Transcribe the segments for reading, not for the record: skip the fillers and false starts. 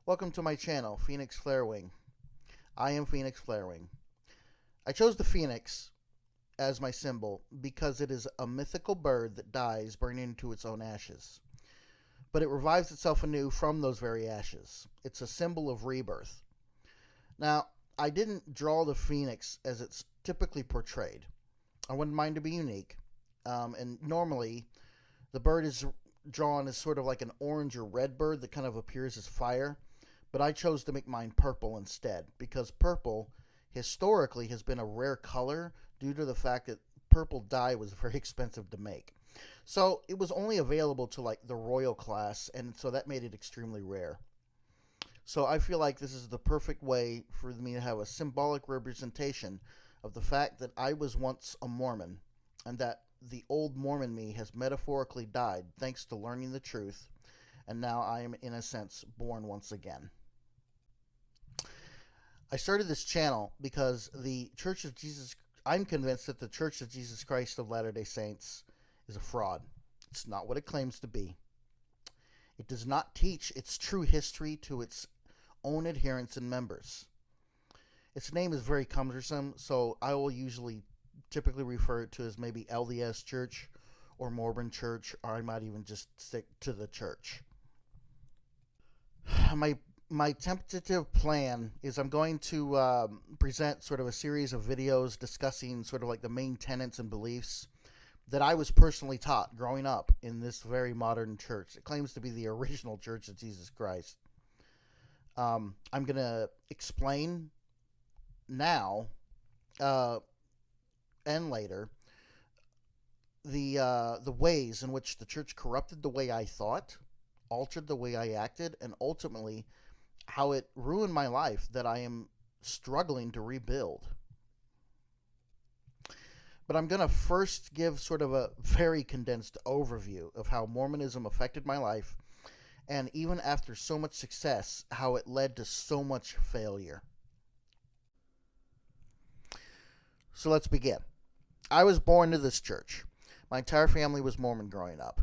Welcome to my channel, Phoenix Flarewing. I am Phoenix Flarewing. I chose the phoenix as my symbol because it is a mythical bird that dies burning into its own ashes. But it revives itself anew from those very ashes. It's a symbol of rebirth. Now, I didn't draw the phoenix as it's typically portrayed. I wanted mine to be unique. And normally, the bird is drawn as sort of like an orange or red bird that kind of appears as fire. But I chose to make mine purple instead because purple historically has been a rare color due to the fact that purple dye was very expensive to make. So it was only available to like the royal class, and so that made it extremely rare. So I feel like this is the perfect way for me to have a symbolic representation of the fact that I was once a Mormon and that the old Mormon me has metaphorically died thanks to learning the truth, and now I am, in a sense, born once again. I started this channel because I'm convinced that the Church of Jesus Christ of Latter-day Saints is a fraud. It's not what it claims to be. It does not teach its true history to its own adherents and members. Its name is very cumbersome, so I will typically refer to it as maybe LDS Church or Mormon Church, or I might even just stick to the church. My tentative plan is I'm going to present sort of a series of videos discussing sort of like the main tenets and beliefs that I was personally taught growing up in this very modern church. It claims to be the original Church of Jesus Christ. I'm going to explain now and later the ways in which the church corrupted the way I thought, altered the way I acted, and ultimately how it ruined my life that I am struggling to rebuild. But I'm going to first give sort of a very condensed overview of how Mormonism affected my life, and even after so much success, how it led to so much failure. So let's begin. I was born to this church. My entire family was Mormon growing up.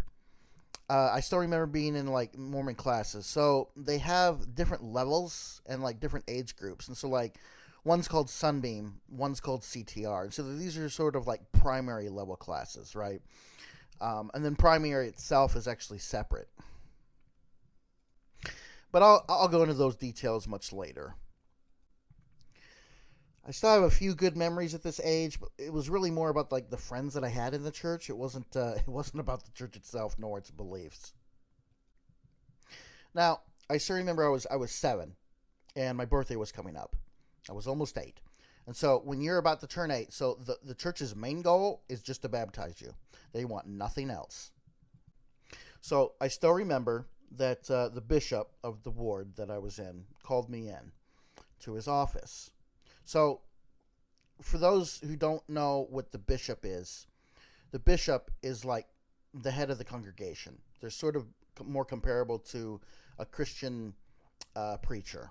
I still remember being in like Mormon classes. So they have different levels and like different age groups. And so like one's called Sunbeam, one's called CTR. So these are sort of like primary level classes, right? And then primary itself is actually separate. But I'll go into those details much later. I still have a few good memories at this age, but it was really more about like the friends that I had in the church. It wasn't about the church itself nor its beliefs. Now, I still remember I was 7 and my birthday was coming up. I was almost 8. And so when you're about to turn 8, so the church's main goal is just to baptize you. They want nothing else. So I still remember that the bishop of the ward that I was in called me in to his office. So, for those who don't know what the bishop is like the head of the congregation. They're sort of more comparable to a Christian preacher.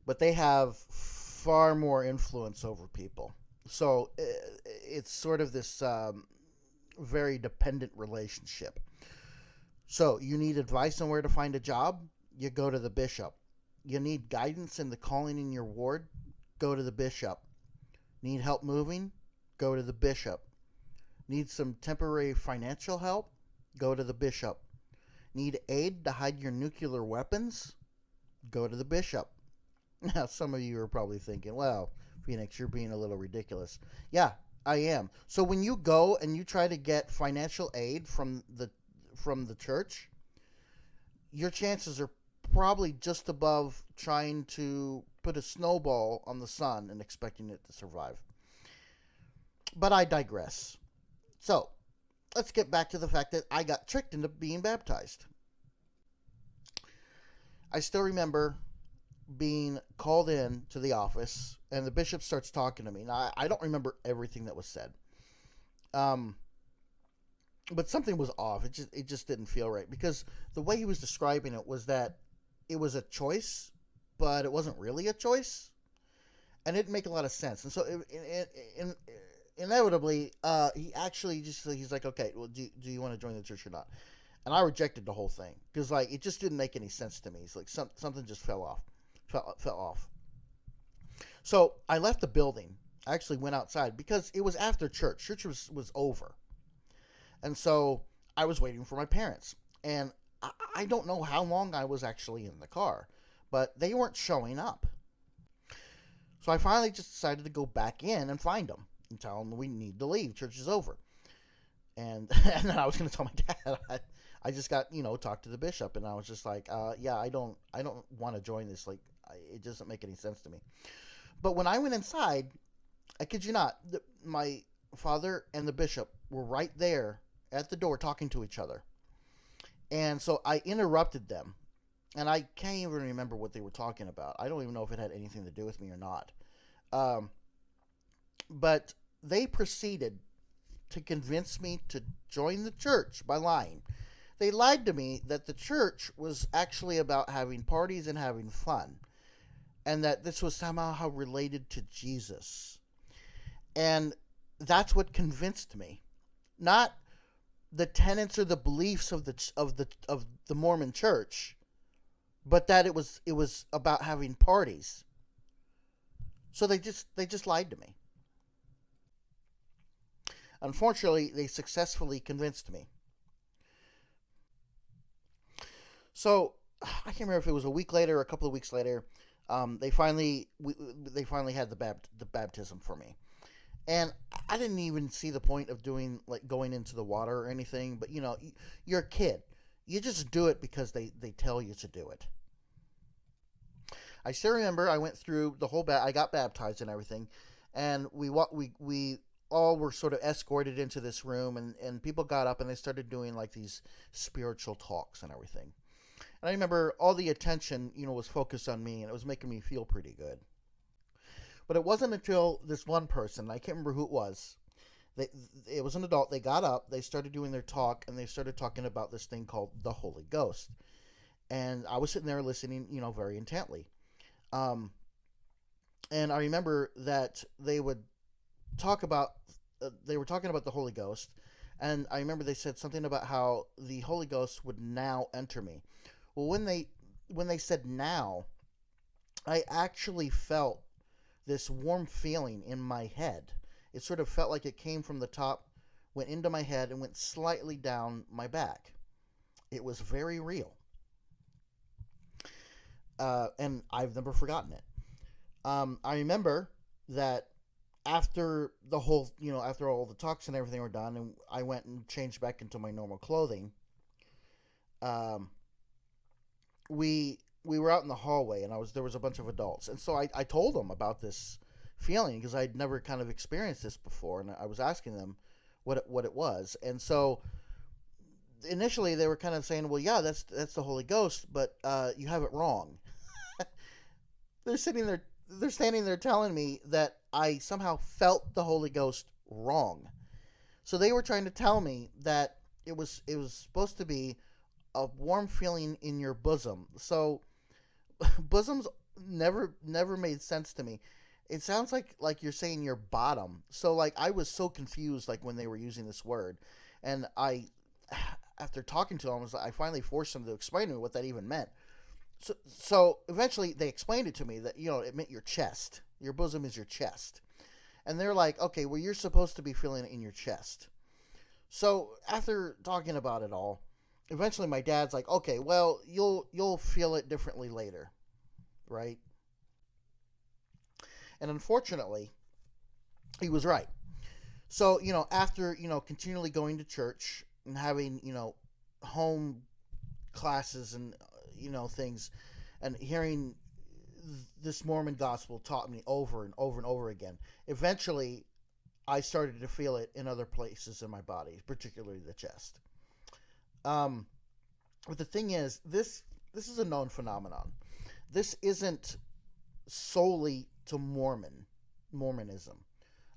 But they have far more influence over people. So, it's sort of this very dependent relationship. So, you need advice on where to find a job? You go to the bishop. You need guidance in the calling in your ward? Go to the bishop. Need help moving? Go to the bishop. Need some temporary financial help? Go to the bishop. Need aid to hide your nuclear weapons? Go to the bishop. Now, some of you are probably thinking, well, Phoenix, you're being a little ridiculous. Yeah, I am. So when you go and you try to get financial aid from the church, your chances are probably just above trying to put a snowball on the sun and expecting it to survive. But I digress. So, let's get back to the fact that I got tricked into being baptized. I still remember being called in to the office, and the bishop starts talking to me. Now, I don't remember everything that was said. But something was off. It just didn't feel right, because the way he was describing it was that it was a choice, but it wasn't really a choice, and it didn't make a lot of sense. And so, inevitably, he's like, okay, well, do you want to join the church or not? And I rejected the whole thing because like it just didn't make any sense to me. It's like something just fell off. So I left the building. I actually went outside because it was after church. Church was over, and so I was waiting for my parents. And I don't know how long I was actually in the car, but they weren't showing up. So I finally just decided to go back in and find them and tell them we need to leave. Church is over. And and then I was going to tell my dad. I just got talked to the bishop, and I was just like, yeah, I don't want to join this. Like, it doesn't make any sense to me. But when I went inside, I kid you not, my father and the bishop were right there at the door talking to each other. And so I interrupted them. And I can't even remember what they were talking about. I don't even know if it had anything to do with me or not. But they proceeded to convince me to join the church by lying. They lied to me that the church was actually about having parties and having fun, and that this was somehow related to Jesus. And that's what convinced me. Not the tenets or the beliefs of the Mormon church, but that it was about having parties. So they just lied to me. Unfortunately, they successfully convinced me. So I can't remember if it was a week later or a couple of weeks later. They finally had the baptism for me, and I didn't even see the point of going into the water or anything. But you're a kid, you just do it because they tell you to do it. I still remember I went through the whole I got baptized and everything, and we all were sort of escorted into this room, and people got up and they started doing like these spiritual talks and everything. And I remember all the attention, was focused on me, and it was making me feel pretty good. But it wasn't until this one person, I can't remember who it was, it was an adult, they got up, they started doing their talk, and they started talking about this thing called the Holy Ghost. And I was sitting there listening, very intently. And I remember that they were talking about the Holy Ghost, and I remember they said something about how the Holy Ghost would now enter me. Well, when they said now, I actually felt this warm feeling in my head. It sort of felt like it came from the top, went into my head, and went slightly down my back. It was very real. And I've never forgotten it. I remember that after after all the talks and everything were done, and I went and changed back into my normal clothing, we were out in the hallway, and there was a bunch of adults, and so I told them about this feeling because I'd never kind of experienced this before, and I was asking them what it was, and so initially they were kind of saying, well, yeah, that's the Holy Ghost, but you have it wrong. They're standing there telling me that I somehow felt the Holy Ghost wrong. So they were trying to tell me that it was supposed to be a warm feeling in your bosom. So bosoms never made sense to me. It sounds like you're saying your bottom. So like I was so confused like when they were using this word, and after talking to them, I finally forced them to explain to me what that even meant. So eventually they explained it to me that it meant your chest. Your bosom is your chest. And they're like, okay, well, you're supposed to be feeling it in your chest. So after talking about it all, eventually my dad's like, okay, well, you'll feel it differently later, right? And unfortunately, he was right. So, after, continually going to church and having, home classes and, things, and hearing this Mormon gospel taught me over and over and over again, eventually I started to feel it in other places in my body, particularly the chest. But the thing is, this is a known phenomenon. This isn't solely to Mormonism.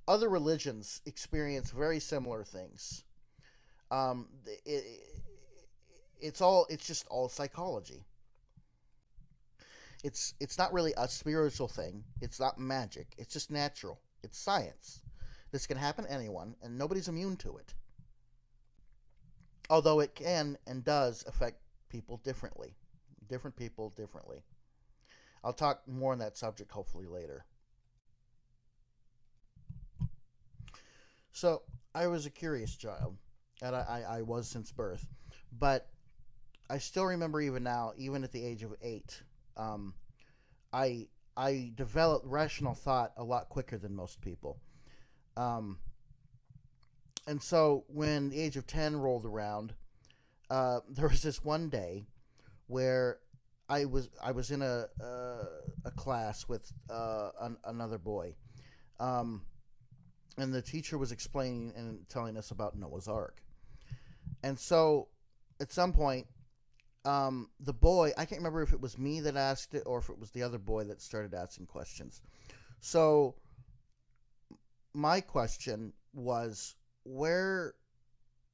Other religions experience very similar things. It's just all psychology. It's not really a spiritual thing. It's not magic. It's just natural. It's science. This can happen to anyone, and nobody's immune to it. although it can and does affect people differently. Different people differently. I'll talk more on that subject hopefully later. So, I was a curious child, and I was since birth. But I still remember even now, even at the age of 8, um, I I developed rational thought a lot quicker than most people. Um, and so when the age of 10 rolled around, there was this one day where I was in a class with another boy, um, and the teacher was explaining and telling us about Noah's Ark. And so at some point, the boy, I can't remember if it was me that asked it or if it was the other boy that started asking questions. So my question was, where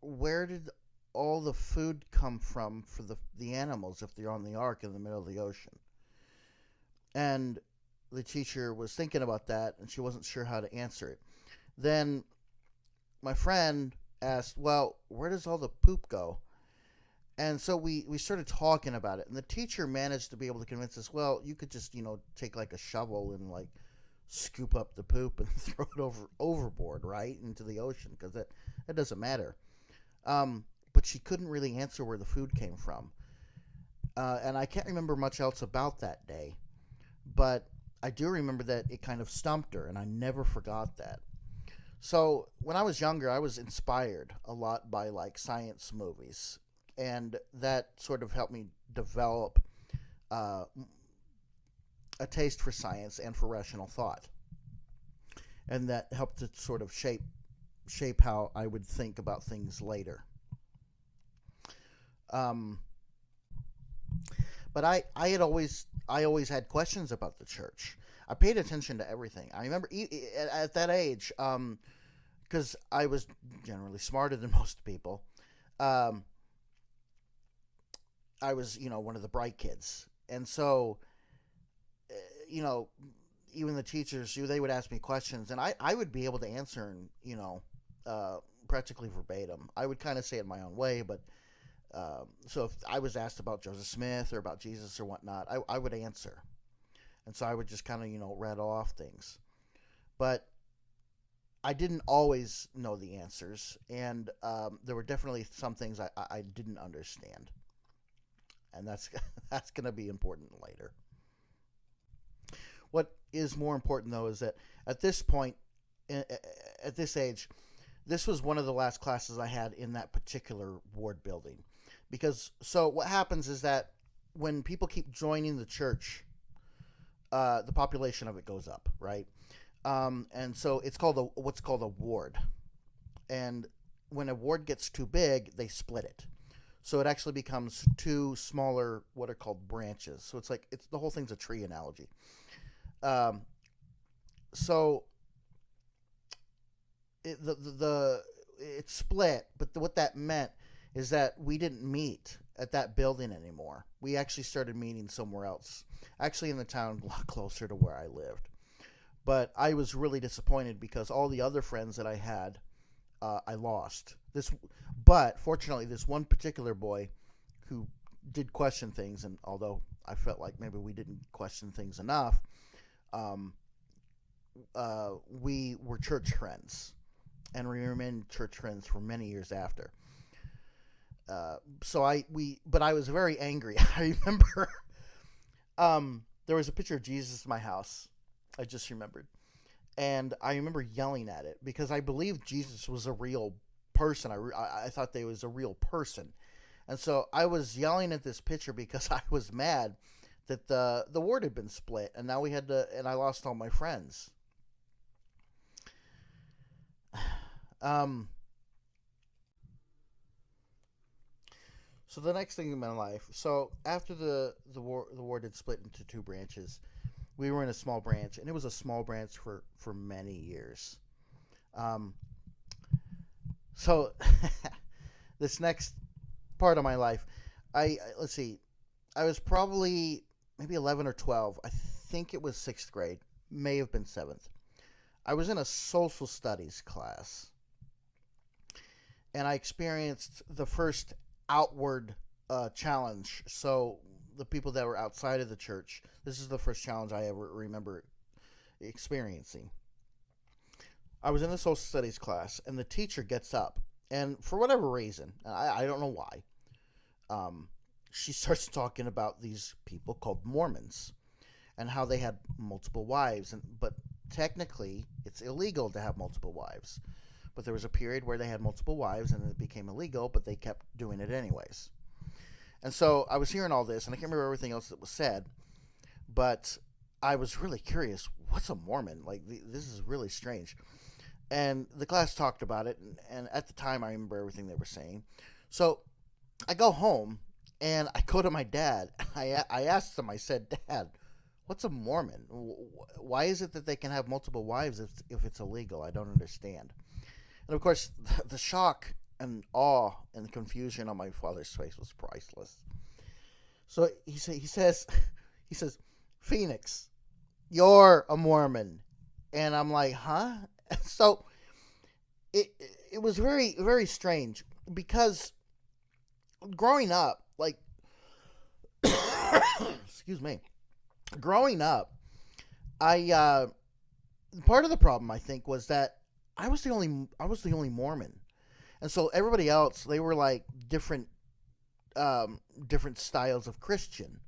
where did all the food come from for the animals if they're on the ark in the middle of the ocean? And the teacher was thinking about that and she wasn't sure how to answer it. Then my friend asked, "Well, where does all the poop go?" And so we started talking about it, and the teacher managed to be able to convince us, well, you could just, take like a shovel and like scoop up the poop and throw it overboard, right, into the ocean, because that doesn't matter. But she couldn't really answer where the food came from. And I can't remember much else about that day, but I do remember that it kind of stumped her, and I never forgot that. So when I was younger, I was inspired a lot by like science movies, and that sort of helped me develop uh, a taste for science and for rational thought, and that helped to sort of shape how I would think about things later. Um, but I always had questions about the church. I paid attention to everything. I remember at that age, because I was generally smarter than most people. Um, I was, one of the bright kids, and so, uh, you know, even the teachers, they would ask me questions, and I would be able to answer, uh, practically verbatim. I would kind of say it my own way, but so if I was asked about Joseph Smith or about Jesus or whatnot, I would answer, and so I would just kind of, rattle off things, but I didn't always know the answers, and there were definitely some things I didn't understand, and that's that's going to be important later. What is more important, though, is that at this point, at this age, this was one of the last classes I had in that particular ward building. Because, so what happens is that when people keep joining the church, the population of it goes up, right? And so it's called what's called a ward. And when a ward gets too big, they split it. So it actually becomes two smaller, what are called branches. So it's the whole thing's a tree analogy. Um, so it split, but what that meant is that we didn't meet at that building anymore. We actually started meeting somewhere else, actually in the town a lot closer to where I lived. But I was really disappointed because all the other friends that I had, I lost. But fortunately, this one particular boy who did question things, and although I felt like maybe we didn't question things enough, um, we were church friends, and we remained church friends for many years after. But I was very angry. I remember, there was a picture of Jesus in my house. I just remembered, and I remember yelling at it because I believed Jesus was a real person. I thought they was a real person, and so I was yelling at this picture because I was mad that the word had been split, and now and I lost all my friends. Um, so the next thing in my life, so after the ward had split into two branches, we were in a small branch, and it was a small branch for many years. Um, so this next part of my life, let's see, I was probably maybe 11 or 12. I think it was sixth grade, may have been 7th. I was in a social studies class, and I experienced the first outward challenge. So the people that were outside of the church, this is the first challenge I ever remember experiencing. I was in the social studies class, and the teacher gets up, and for whatever reason, I don't know why, she starts talking about these people called Mormons and how they had multiple wives, but technically it's illegal to have multiple wives. But there was a period where they had multiple wives and it became illegal, but they kept doing it anyways. And so I was hearing all this, and I can't remember everything else that was said, but I was really curious. What's a Mormon? Like, this is really strange. And the class talked about it, and at the time I remember everything they were saying. So I go home, and I go to my dad. I asked him, I said, Dad, what's a Mormon? Why is it that they can have multiple wives if it's illegal? I don't understand. And of course, the shock and awe and confusion on my father's face was priceless. So he says, Phoenix, you're a Mormon. And I'm like, huh? So it was very, very strange, because growing up, like, excuse me, growing up, I part of the problem, I think, was that I was the only Mormon, and so everybody else, they were like different styles of Christian,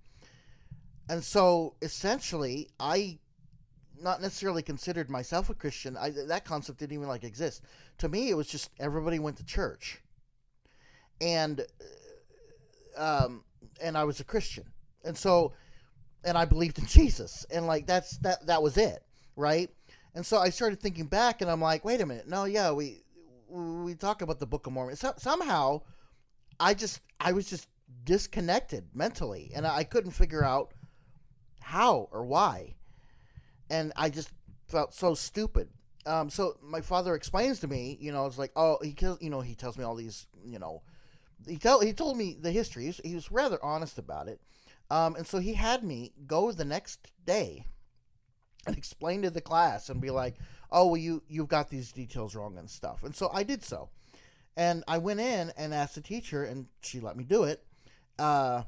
and so essentially I not necessarily considered myself a Christian. That concept didn't even like exist. To me, it was just everybody went to church, and I was a Christian, and I believed in Jesus, and like that was it, right? And so I started thinking back, and I'm like, wait a minute, no, yeah, we talk about the Book of Mormon. Somehow, I was just disconnected mentally, and I couldn't figure out how or why. And I just felt so stupid. So my father explains to me, it's like, oh, he tells me all these, he told me the history. He was rather honest about it. And so he had me go the next day and explain to the class and be like, oh, well, you've got these details wrong and stuff. And so I did so. And I went in and asked the teacher, and she let me do it. And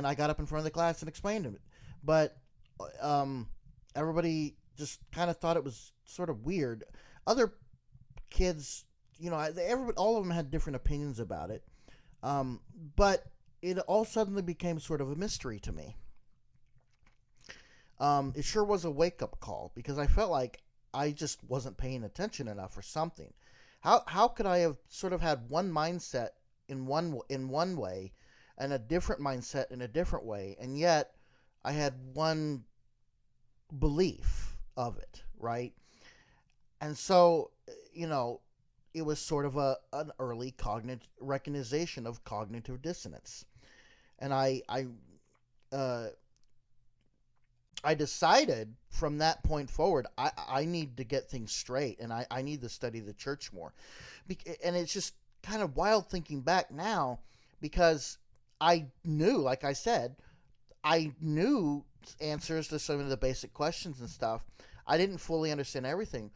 I got up in front of the class and explained it. But everybody just kind of thought it was sort of weird. Other kids, all of them had different opinions about it. But it all suddenly became sort of a mystery to me. It sure was a wake-up call, because I felt like I just wasn't paying attention enough or something. How could I have sort of had one mindset in one way and a different mindset in a different way, and yet I had one belief of it, right? And so, it was sort of an early recognition of cognitive dissonance. And I decided from that point forward, I need to get things straight, and I need to study the church more. And it's just kind of wild thinking back now, because I knew, like I said, I knew answers to some of the basic questions and stuff. I didn't fully understand everything,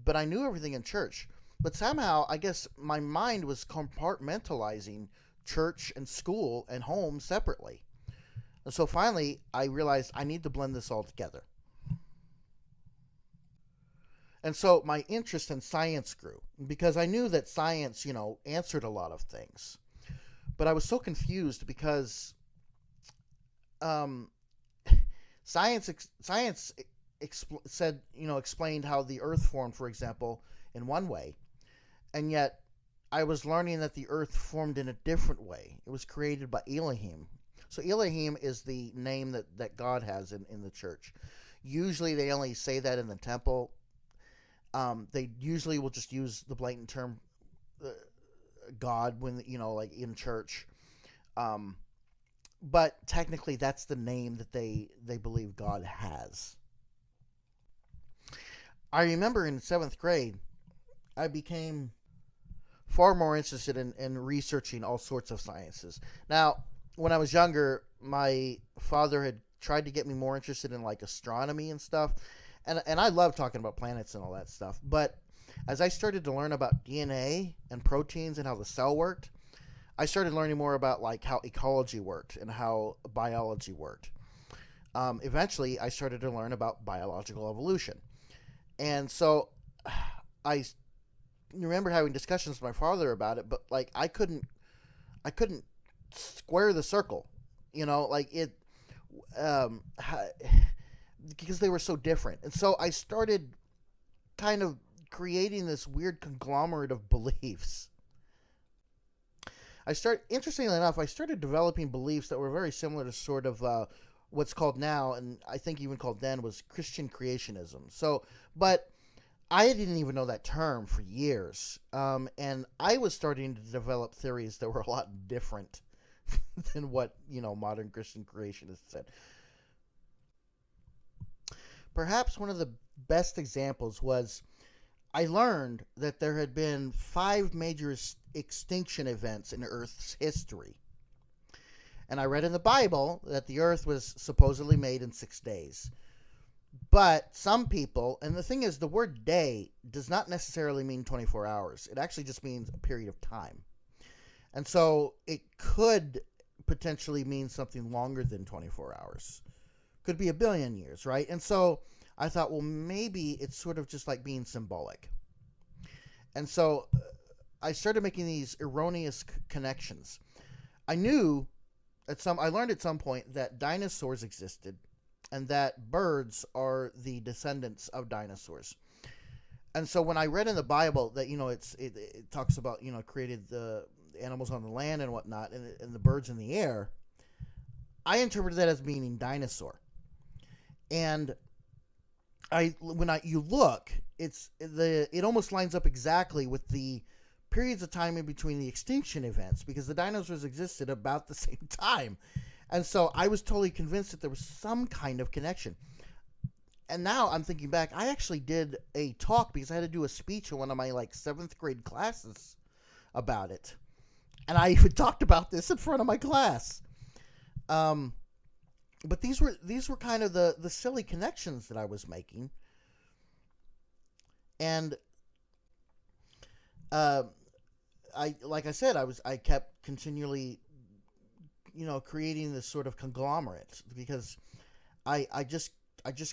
but I knew everything in church. But somehow, I guess my mind was compartmentalizing church and school and home separately. And so finally, I realized I need to blend this all together. And so my interest in science grew, because I knew that science, answered a lot of things. But I was so confused, because science explained how the Earth formed, for example, in one way, and yet I was learning that the Earth formed in a different way. It was created by Elohim. So Elohim is the name that God has in the church. Usually they only say that in the temple. They usually will just use the blatant term God when, like in church. But technically that's the name that they believe God has. I remember in 7th grade, I became far more interested in researching all sorts of sciences. Now, when I was younger, my father had tried to get me more interested in like astronomy and stuff. And I love talking about planets and all that stuff. But As I started to learn about DNA and proteins and how the cell worked, I started learning more about like how ecology worked and how biology worked. Eventually, I started to learn about biological evolution, and so I remember having discussions with my father about it, but like I couldn't square the circle, like it, um, because they were so different, and so I started kind of creating this weird conglomerate of beliefs. Interestingly enough, I started developing beliefs that were very similar to sort of what's called now, and I think even called then, was Christian creationism. So, but I didn't even know that term for years, and I was starting to develop theories that were a lot different than what modern Christian creationists said. Perhaps one of the best examples was I learned that there had been 5 major extinction events in Earth's history. And I read in the Bible that the Earth was supposedly made in 6 days. But some people, and the thing is, the word day does not necessarily mean 24 hours. It actually just means a period of time. And so it could potentially mean something longer than 24 hours. Could be a billion years, right? And so I thought, well, maybe it's sort of just like being symbolic. And so I started making these erroneous connections. I learned at some point that dinosaurs existed and that birds are the descendants of dinosaurs. And so when I read in the Bible that, it talks about, created the animals on the land and whatnot, and the birds in the air, I interpreted that as meaning dinosaur. And you look, it almost lines up exactly with the periods of time in between the extinction events, because the dinosaurs existed about the same time. And so I was totally convinced that there was some kind of connection. And now I'm thinking back, I actually did a talk because I had to do a speech in one of my 7th grade classes about it. And I even talked about this in front of my class. But these were kind of the silly connections that I was making. And I kept continually creating this sort of conglomerate, because I just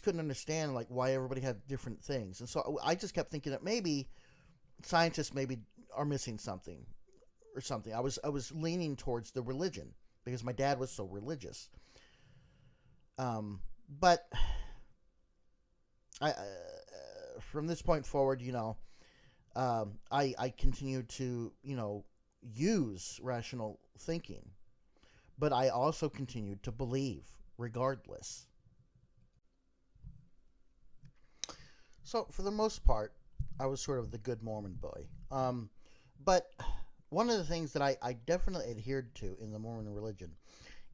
couldn't understand why everybody had different things. And so I just kept thinking that maybe scientists are missing something or something. I was leaning towards the religion because my dad was so religious. But from this point forward, I continued to, use rational thinking, but I also continued to believe regardless. So for the most part, I was sort of the good Mormon boy. But one of the things that I definitely adhered to in the Mormon religion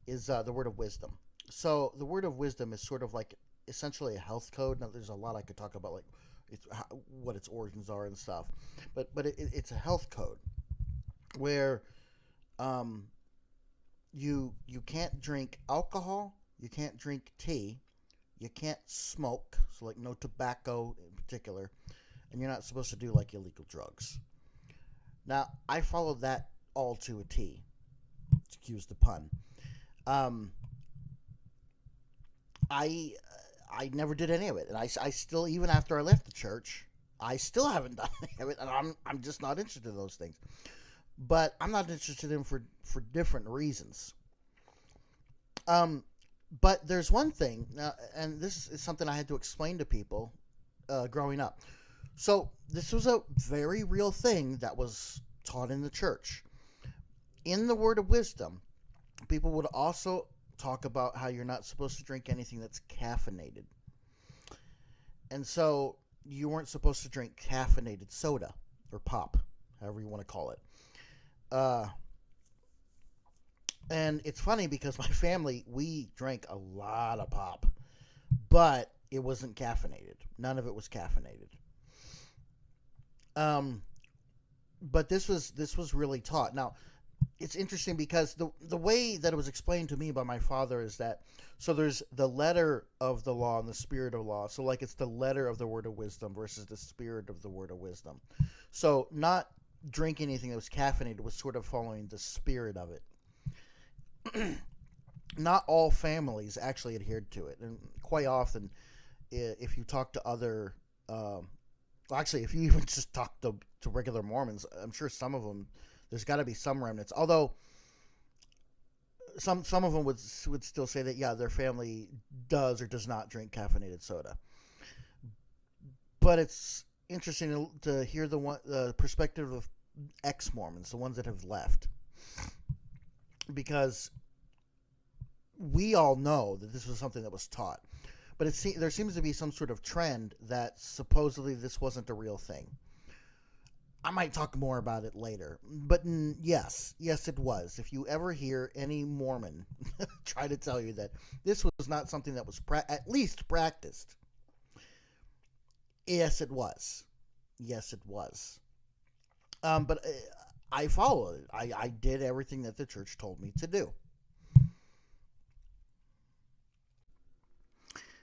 is the word of wisdom. So the word of wisdom is sort of like essentially a health code. Now, there's a lot I could talk about, what its origins are and stuff, but it's a health code where you can't drink alcohol, you can't drink tea, you can't smoke, so no tobacco in particular, and you're not supposed to do illegal drugs. Now, I followed that all to a T. Excuse the pun. I never did any of it, and I still, even after I left the church, I still haven't done any of it, and I'm just not interested in those things. But I'm not interested in for different reasons. But there's one thing, and this is something I had to explain to people growing up. So this was a very real thing that was taught in the church. In the word of wisdom, people would also talk about how you're not supposed to drink anything that's caffeinated. And so you weren't supposed to drink caffeinated soda or pop, however you want to call it. And it's funny because my family, we drank a lot of pop, but it wasn't caffeinated. None of it was caffeinated. But this was really taught. Now, it's interesting because the way that it was explained to me by my father is that, so there's the letter of the law and the spirit of law. So like it's the letter of the word of wisdom versus the spirit of the word of wisdom. So not drinking anything that was caffeinated was sort of following the spirit of it. Not all families actually adhered to it, and quite often, if you talk to other, actually, if you even just talk to regular Mormons, I'm sure some of them, there's got to be some remnants. Although some of them would still say that, yeah, their family does or does not drink caffeinated soda. But it's interesting to hear the perspective of ex-Mormons, the ones that have left, because we all know that this was something that was taught. But there seems to be some sort of trend that supposedly this wasn't a real thing. I might talk more about it later. But yes, it was. If you ever hear any Mormon try to tell you that this was not something that was at least practiced, yes, it was. Yes, it was. But I followed it. I did everything that the church told me to do.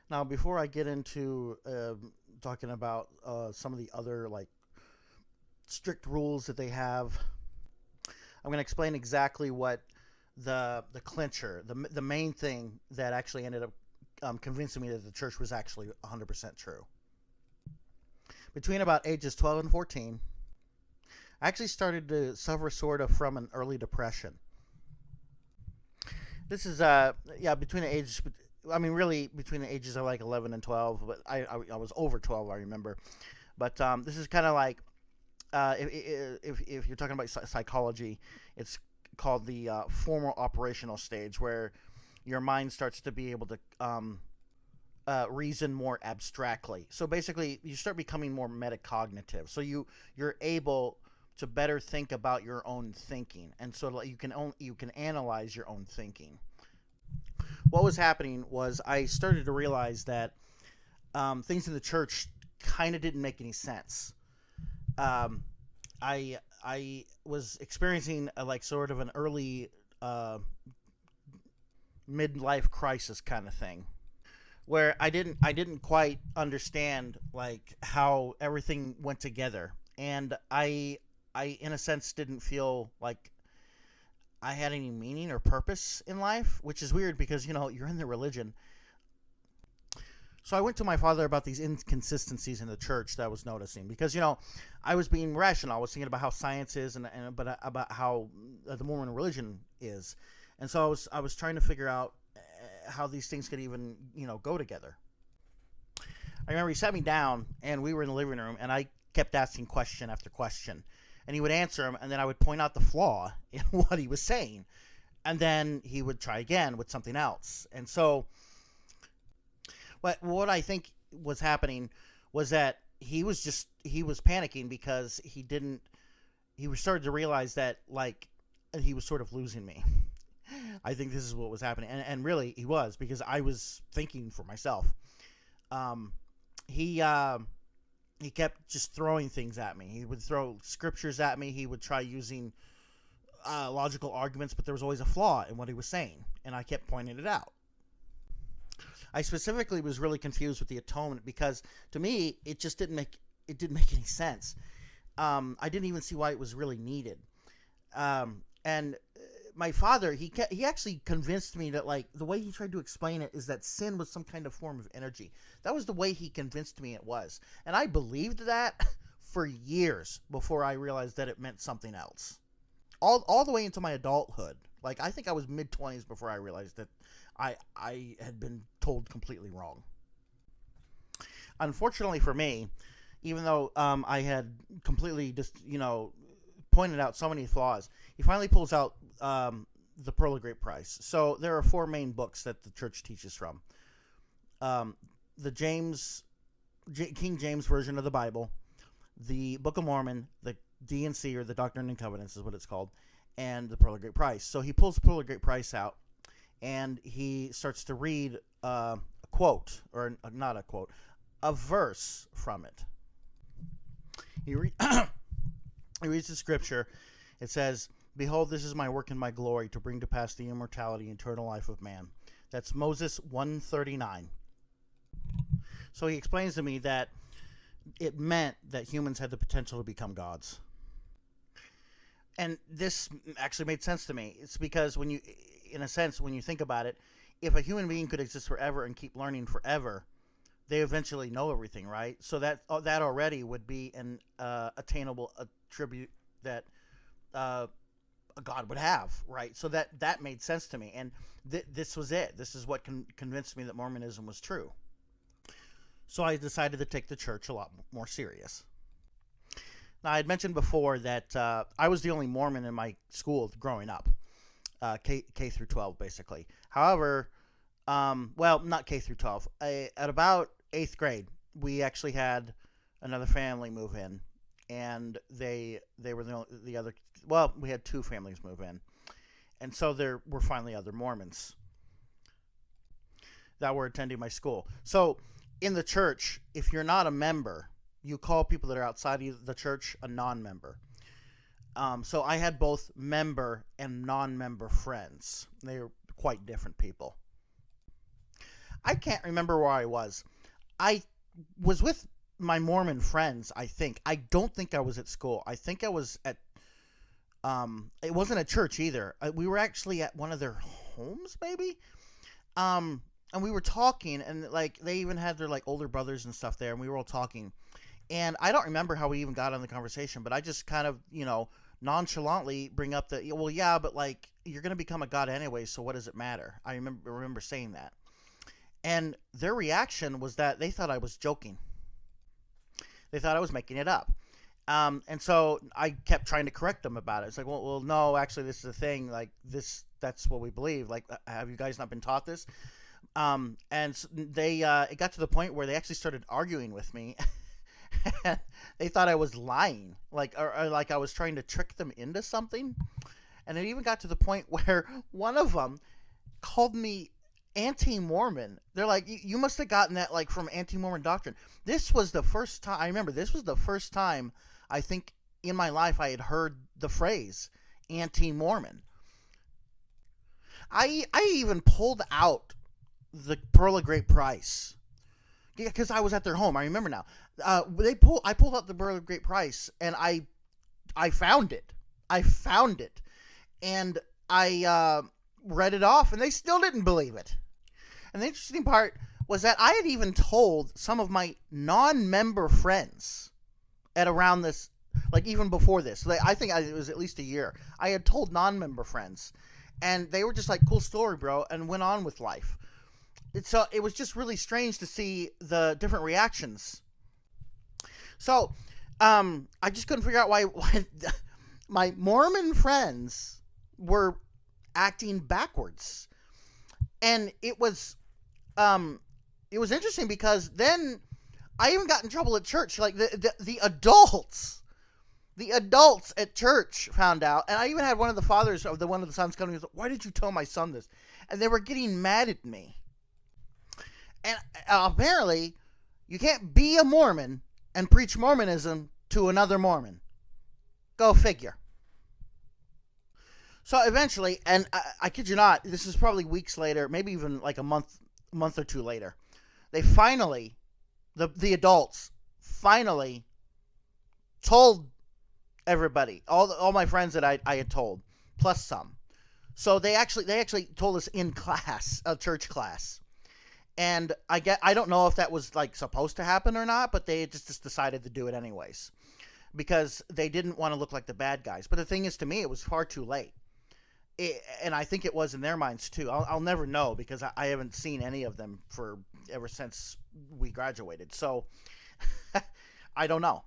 Now, before I get into talking about some of the other like strict rules that they have, I'm going to explain exactly what the clincher, the main thing that actually ended up convincing me that the church was actually 100% true. Between about ages 12 and 14, I actually started to suffer sort of from an early depression. This is between the ages, I mean, really between the ages of like 11 and 12, but I was over 12, I remember. But this is kind of like, if you're talking about psychology, it's called the formal operational stage, where your mind starts to be able to reason more abstractly. So basically, you start becoming more metacognitive. So you're able to better think about your own thinking, and so you can analyze your own thinking. What was happening was I started to realize that things in the church kind of didn't make any sense. I was experiencing like sort of an early midlife crisis kind of thing, where I didn't quite understand like how everything went together, and I in a sense didn't feel like I had any meaning or purpose in life, which is weird because you're in the religion. So I went to my father about these inconsistencies in the church that I was noticing, because I was being rational. I was thinking about how science is and about how the Mormon religion is, and so I was trying to figure out how these things could even go together. I remember he sat me down and we were in the living room, and I kept asking question after question, and he would answer them, and then I would point out the flaw in what he was saying, and then he would try again with something else. And so what I think was happening was that he was panicking because he was starting to realize that like he was sort of losing me. I think this is what was happening, and really he was, because I was thinking for myself. He kept just throwing things at me. He would throw scriptures at me. He would try using logical arguments, but there was always a flaw in what he was saying, and I kept pointing it out. I specifically was really confused with the atonement, because to me it just didn't make any sense. I didn't even see why it was really needed. And my father, he actually convinced me that like the way he tried to explain it is that sin was some kind of form of energy. That was the way he convinced me it was, and I believed that for years before I realized that it meant something else. All the way into my adulthood. Like I think I was mid-20s before I realized that I had been told completely wrong. Unfortunately for me, even though I had completely just pointed out so many flaws, he finally pulls out the Pearl of Great Price. So there are 4 main books that the church teaches from: the King James version of the Bible, the Book of Mormon, the D&C, or the Doctrine and Covenants is what it's called, and the Pearl of Great Price. So he pulls the Pearl of Great Price out, and he starts to read a quote, or not a quote, a verse from it. He reads the scripture. It says, Behold, this is my work and my glory, to bring to pass the immortality and eternal life of man. That's Moses 139. So he explains to me that it meant that humans had the potential to become gods. And this actually made sense to me. It's because when you think about it, if a human being could exist forever and keep learning forever, they eventually know everything, right? So that already would be an attainable attribute that a God would have, right? So that made sense to me, and this was it. This is what convinced me that Mormonism was true. So I decided to take the church a lot more serious. Now, I had mentioned before that I was the only Mormon in my school growing up, K through 12, basically. However, well, not K through 12. At about 8th grade, we actually had another family move in, and they were the other. Well, we had two families move in, and so there were finally other Mormons that were attending my school. So in the church, if you're not a member, you call people that are outside of the church a non-member. So I had both member and non-member friends. They were quite different people. I can't remember where I was. I was with my Mormon friends, I think. I don't think I was at school. I think I was at, it wasn't a church either. We were actually at one of their homes, maybe? And we were talking, and like they even had their like older brothers and stuff there, and we were all talking. And I don't remember how we even got on the conversation, but I just kind of, nonchalantly bring up that, well, yeah, but like you're going to become a god anyway, so what does it matter? I remember saying that. And their reaction was that they thought I was joking. They thought I was making it up. And so I kept trying to correct them about it. It's like, well, no, actually, this is a thing. Like, that's what we believe. Like, have you guys not been taught this? And it got to the point where they actually started arguing with me. And they thought I was lying, or like I was trying to trick them into something. And it even got to the point where one of them called me anti-Mormon. They're like, you must have gotten that like from anti-Mormon doctrine. This was the first time, I remember, this was the first time I think in my life I had heard the phrase anti-Mormon. I even pulled out the Pearl of Great Price. Yeah, because I was at their home. I remember now. I pulled out the Pearl of Great Price, and I found it. And I read it off, and they still didn't believe it. And the interesting part was that I had even told some of my non-member friends at around this, like even before this. I think it was at least a year. I had told non-member friends, and they were just like, "Cool story, bro," and went on with life. So it was just really strange to see the different reactions. So I just couldn't figure out why my Mormon friends were acting backwards. And it was interesting because then I even got in trouble at church. Like the adults at church found out, and I even had one of the fathers of one of the sons come to me and say, "Why did you tell my son this?" And they were getting mad at me. And apparently, you can't be a Mormon and preach Mormonism to another Mormon. Go figure. So eventually, and I kid you not, this is probably weeks later, maybe even like a month or two later, they finally, the adults finally told everybody, all my friends that I had told, plus some. So they actually told us in class, a church class. And I don't know if that was like supposed to happen or not, but they just decided to do it anyways because they didn't want to look like the bad guys. But the thing is, to me, it was far too late. And I think it was in their minds too. I'll never know because I haven't seen any of them ever since we graduated. So I don't know.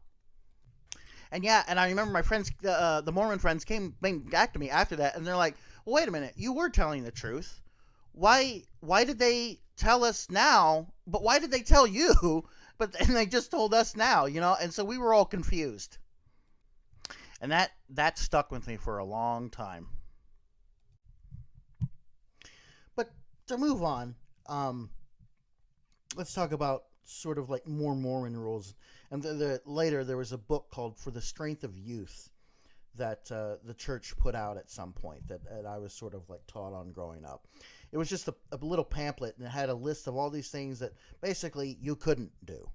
And yeah, and I remember my friends, the Mormon friends came back to me after that, and they're like, well, "Wait a minute, you were telling the truth. Why did they tell us now, but why did they tell you, and they just told us now, And so we were all confused. And that stuck with me for a long time. But to move on, let's talk about sort of like more Mormon rules. And later there was a book called For the Strength of Youth that the church put out at some point that I was sort of like taught on growing up. It was just a little pamphlet, and it had a list of all these things that basically you couldn't do.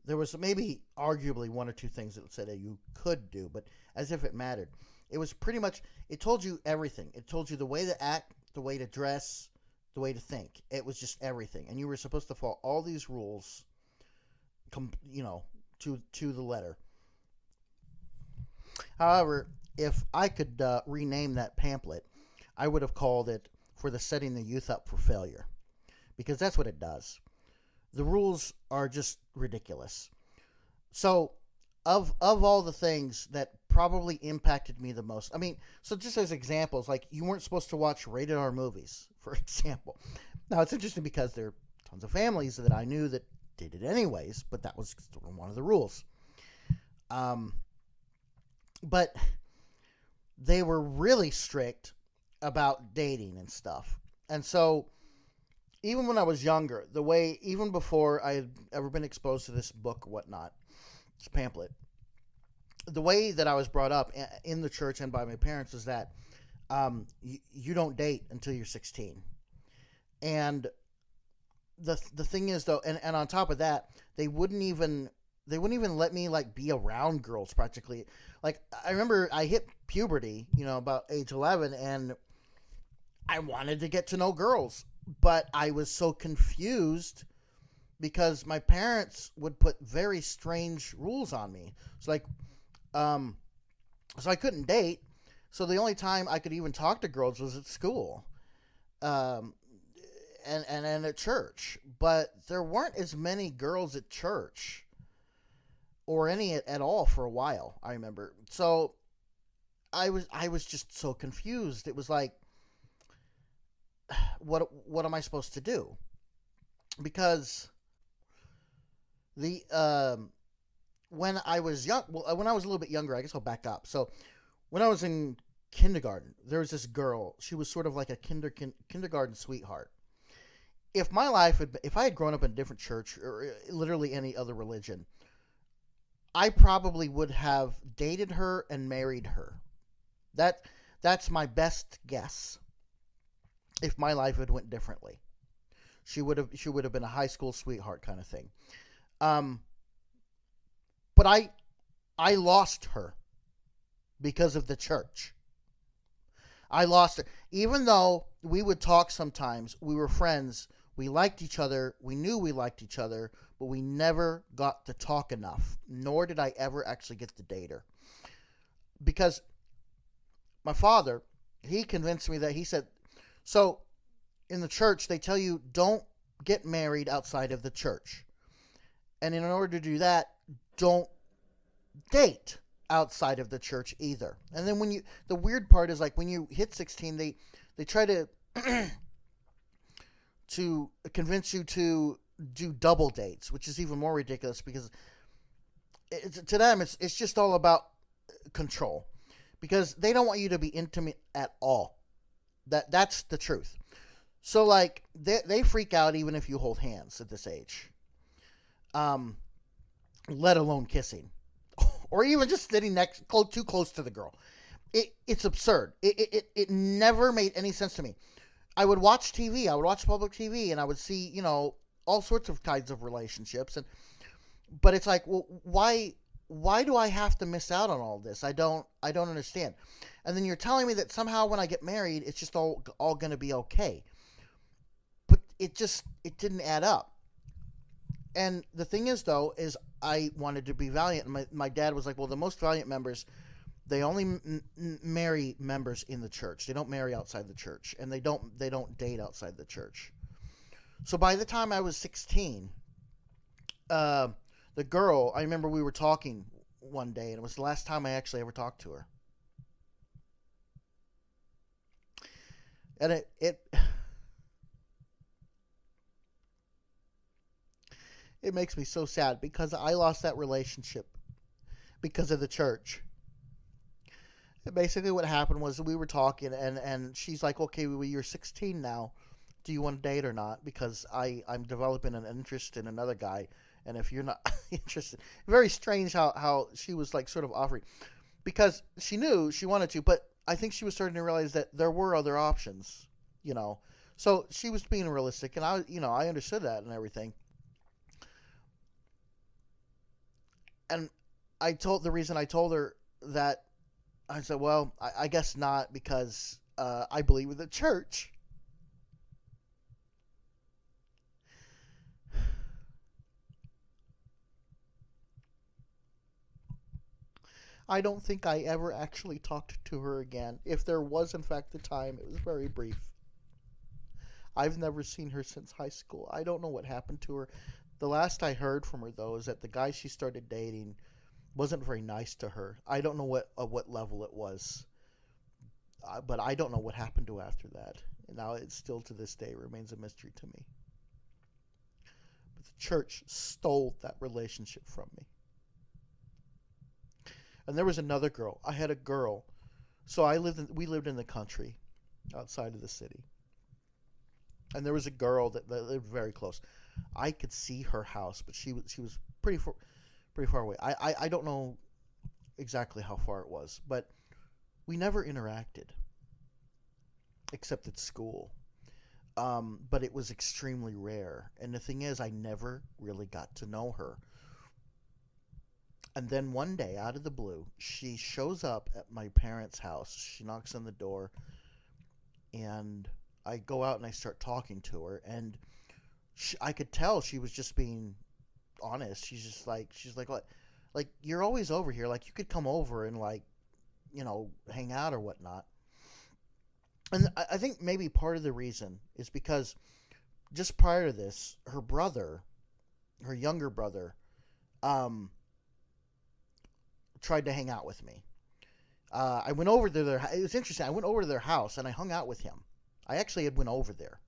There was maybe arguably one or two things that said that you could do, but as if it mattered. It was pretty much, it told you everything. It told you the way to act, the way to dress, the way to think. It was just everything. And you were supposed to follow all these rules, to the letter. However, if I could rename that pamphlet, I would have called it For the Setting the Youth Up for Failure. Because that's what it does. The rules are just ridiculous. So, of all the things that probably impacted me the most, so just as examples, like you weren't supposed to watch rated R movies, for example. Now, it's interesting because there are tons of families that I knew that did it anyways, but that was one of the rules. But they were really strict about dating and stuff. And so, even when I was younger, even before I had ever been exposed to this book or whatnot, this pamphlet, the way that I was brought up in the church and by my parents is that you don't date until you're 16. And the thing is, though, and on top of that, they wouldn't even let me like be around girls practically. Like, I remember I hit puberty, about age 11, and I wanted to get to know girls, but I was so confused because my parents would put very strange rules on me. So I couldn't date. So the only time I could even talk to girls was at school, and at church. But there weren't as many girls at church, or any at all for a while, I remember. So I was just so confused. It was like, what am I supposed to do? Because when I was when I was a little bit younger, I guess I'll back up. So when I was in kindergarten, there was this girl. She was sort of like a kindergarten sweetheart. If I had grown up in a different church or literally any other religion, I probably would have dated her and married her. That's my best guess. If my life had went differently, she would have been a high school sweetheart kind of thing. But I lost her because of the church. I lost her, even though we would talk sometimes. We were friends. We liked each other. We knew we liked each other, but we never got to talk enough. Nor did I ever actually get to date her, because my father, he convinced me that he said. So, in the church, they tell you don't get married outside of the church. And in order to do that, don't date outside of the church either. And then the weird part is, like, when you hit 16, they try to to convince you to do double dates, which is even more ridiculous because to them it's just all about control, because they don't want you to be intimate at all. That's the truth. So, like, they freak out even if you hold hands at this age. Let alone kissing. Or even just sitting too close to the girl. It's absurd. It never made any sense to me. I would watch TV. I would watch public TV, and I would see, all sorts of kinds of relationships. But it's like, well, why do I have to miss out on all this? I don't understand. And then you're telling me that somehow when I get married, it's just all going to be okay. But it didn't add up. And the thing is, though, is I wanted to be valiant. And my dad was like, well, the most valiant members, they only marry members in the church. They don't marry outside the church. And they don't date outside the church. So by the time I was 16, the girl, I remember we were talking one day, and it was the last time I actually ever talked to her. And it makes me so sad because I lost that relationship because of the church. And basically what happened was we were talking, and she's like, okay, well, you're 16 now. Do you want to date or not? Because I'm developing an interest in another guy, and if you're not interested, very strange how she was like sort of offering. because she knew she wanted to, but I think she was starting to realize that there were other options, you know. So she was being realistic, and I understood that and everything. And the reason I told her that, I said, well, I guess not, because I believe in the church. I don't think I ever actually talked to her again. If there was, in fact, the time, it was very brief. I've never seen her since high school. I don't know what happened to her. The last I heard from her, though, is that the guy she started dating wasn't very nice to her. I don't know what level it was, but I don't know what happened to her after that. And now it still to this day remains a mystery to me. But the church stole that relationship from me. And there was another girl. I had a girl. So we lived in the country outside of the city. And there was a girl that lived very close. I could see her house, but she was pretty far away. I don't know exactly how far it was, but we never interacted except at school. But it was extremely rare. And the thing is, I never really got to know her. And then one day, out of the blue, she shows up at my parents' house. She knocks on the door, and I go out and I start talking to her. And I could tell she was just being honest. She's like, what? Like, you're always over here. Like, you could come over and, like, hang out or whatnot. And I think maybe part of the reason is because just prior to this, her younger brother, tried to hang out with me. I went over to their. It was interesting. I went over to their house and I hung out with him. I actually had went over there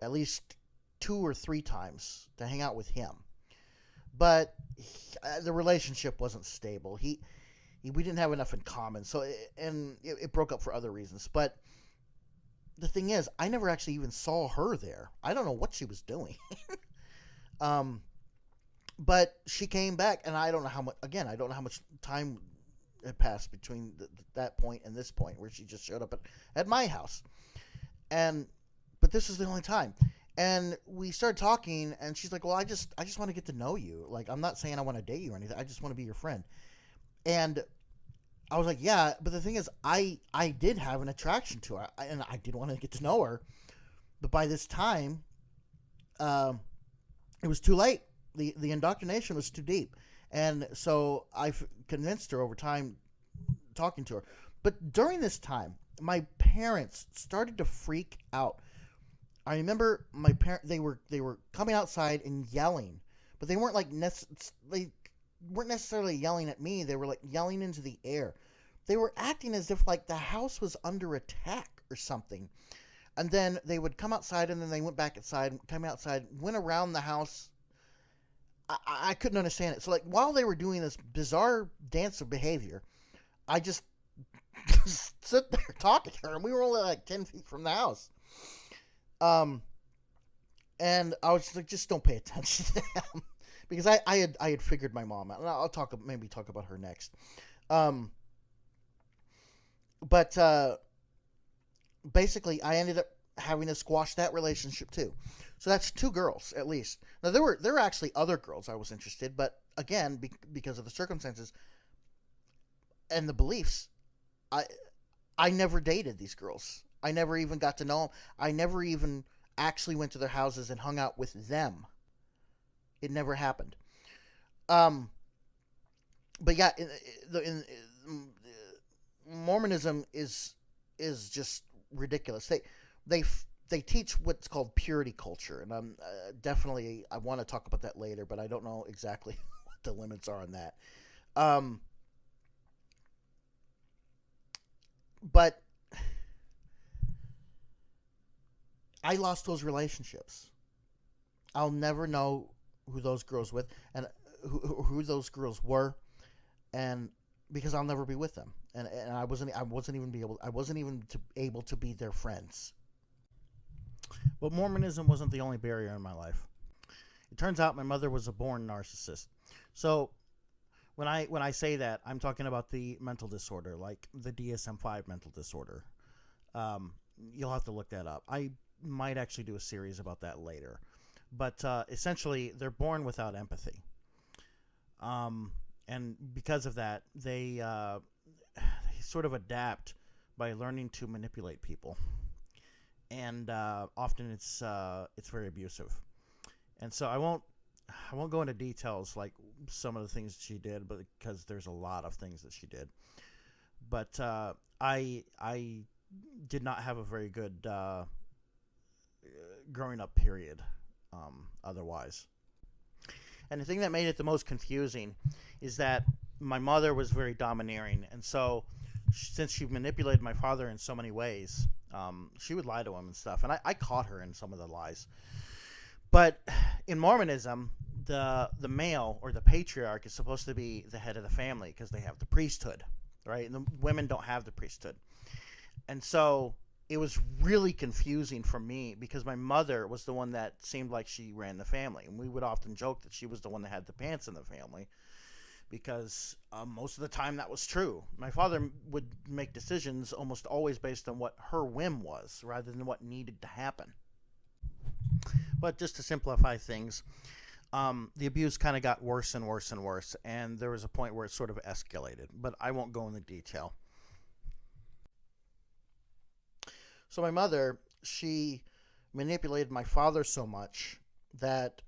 at least 2 or 3 times to hang out with him, but the relationship wasn't stable. We didn't have enough in common, so it broke up for other reasons. But the thing is, I never actually even saw her there. I don't know what she was doing. But she came back, and I don't know how much. Again, I don't know how much time had passed between that point and this point, where she just showed up at my house. But this is the only time. And we started talking, and she's like, "Well, I just want to get to know you. Like, I'm not saying I want to date you or anything. I just want to be your friend." And I was like, "Yeah," but the thing is, I did have an attraction to her, and I did want to get to know her. But by this time, it was too late. The indoctrination was too deep, and so I convinced her over time, talking to her. But during this time, my parents started to freak out. I remember they were coming outside and yelling, but they weren't they weren't necessarily yelling at me. They were like yelling into the air. They were acting as if like the house was under attack or something. And then they would come outside, and then they went back inside, come outside, went around the house. I couldn't understand it. So, like, while they were doing this bizarre dance of behavior, I just sit there talking to her, and we were only like 10 feet from the house. And I was just like, just don't pay attention to them, because I had figured my mom out, and I'll maybe talk about her next. But basically, I ended up having to squash that relationship too. So that's 2 girls at least. Now there were actually other girls I was interested, but again, because of the circumstances and the beliefs, I never dated these girls. I never even got to know them. I never even actually went to their houses and hung out with them. It never happened. But yeah, Mormonism is just ridiculous. They teach what's called purity culture, and I'm definitely I want to talk about that later, but I don't know exactly what the limits are on that. But I lost those relationships. I'll never know who those girls with and who those girls were, and because I'll never be with them, and I wasn't even able to be their friends. But Mormonism wasn't the only barrier in my life. It turns out my mother was a born narcissist. So When I say that, I'm talking about the mental disorder, like the DSM-5 mental disorder. Um, you'll have to look that up. I might actually do a series about that later. But essentially, they're born without empathy. And because of that, they sort of adapt by learning to manipulate people. And often it's very abusive. And so I won't go into details like some of the things that she did, but because there's a lot of things that she did. But I did not have a very good growing up period. Otherwise, and the thing that made it the most confusing is that my mother was very domineering, and so since she manipulated my father in so many ways, she would lie to him and stuff, and I caught her in some of the lies. But in Mormonism, the male or the patriarch is supposed to be the head of the family because they have the priesthood, right? And the women don't have the priesthood. And so it was really confusing for me because my mother was the one that seemed like she ran the family. And we would often joke that she was the one that had the pants in the family because most of the time that was true. My father would make decisions almost always based on what her whim was rather than what needed to happen. But just to simplify things, the abuse kind of got worse and worse and worse. And there was a point where it sort of escalated. But I won't go into detail. So my mother, she manipulated my father so much that,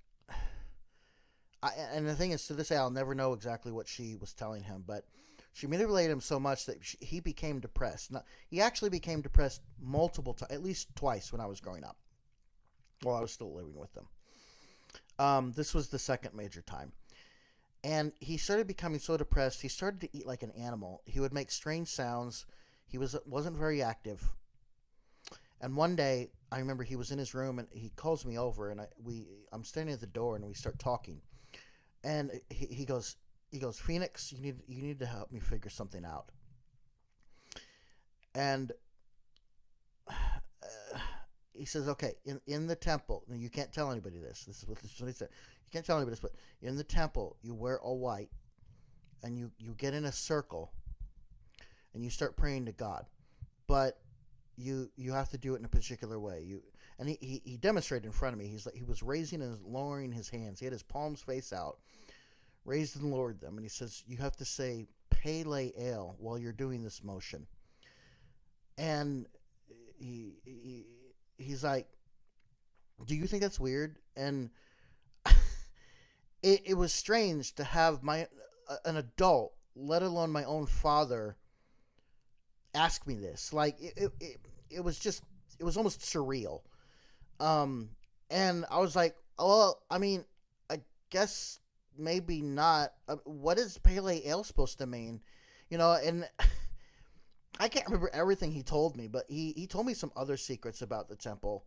and the thing is, to this day, I'll never know exactly what she was telling him, but she manipulated him so much that he became depressed. Now, he actually became depressed multiple times, at least twice when I was growing up, while I was still living with them. This was the second major time. And he started becoming so depressed, he started to eat like an animal. He would make strange sounds. He wasn't very active. And one day, I remember he was in his room, and he calls me over, and I'm standing at the door, and we start talking. And he goes, Phoenix, you need to help me figure something out. And he says, okay, in the temple, and you can't tell anybody this. This is what he said. You can't tell anybody this, but in the temple, you wear all white, and you get in a circle, and you start praying to God. But you have to do it in a particular way. And he demonstrated in front of me. He was raising and lowering his hands. He had his palms face out, raised and lowered them. And he says, you have to say Pele Ale while you're doing this motion. And he's like, do you think that's weird? And it was strange to have an adult, let alone my own father, ask me this. Like it was almost surreal. And I was like, well, I mean, I guess maybe not. What is Pele Ale supposed to mean? And I can't remember everything he told me, but he told me some other secrets about the temple.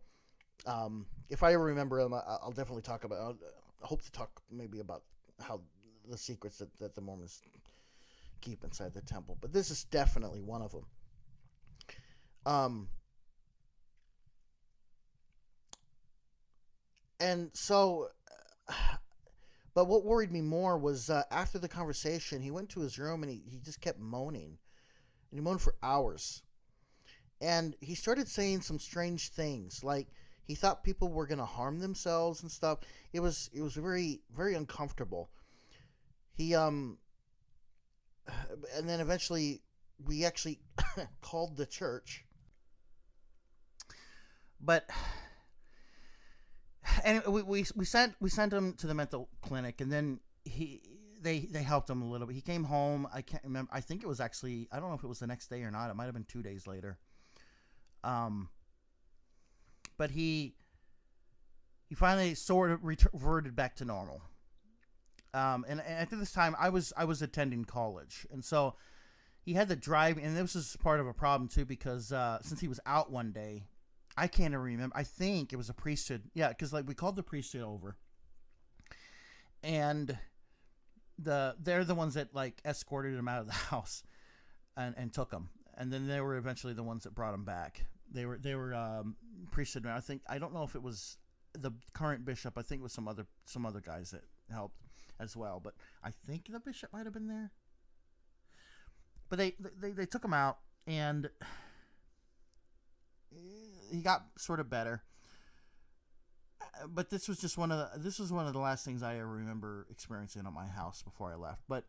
If I ever remember them, I'll definitely talk about. I hope to talk maybe about how the secrets that the Mormons keep inside the temple. But this is definitely one of them. And so, but what worried me more was after the conversation, he went to his room and he just kept moaning. And he moaned for hours. And he started saying some strange things, like he thought people were going to harm themselves and stuff. It was very, very uncomfortable. And then eventually we actually called the church. But and we sent him to the mental clinic, and then they helped him a little bit. He came home. I can't remember. I think it was actually, I don't know if it was the next day or not. It might have been 2 days later. But he finally sort of reverted back to normal. And at this time I was attending college, and so he had to drive, and this was part of a problem too, because since he was out one day, I can't even remember. I think it was a priesthood. Yeah, because like we called the priesthood over, and they're the ones that like escorted him out of the house and took him, and then they were eventually the ones that brought him back. They were priesthood. I don't know if it was the current bishop. I think it was some other guys that helped. as well. But I think the bishop might have been there. But they took him out, and he got sort of better. But this was one of the last things I ever remember experiencing at my house before I left. But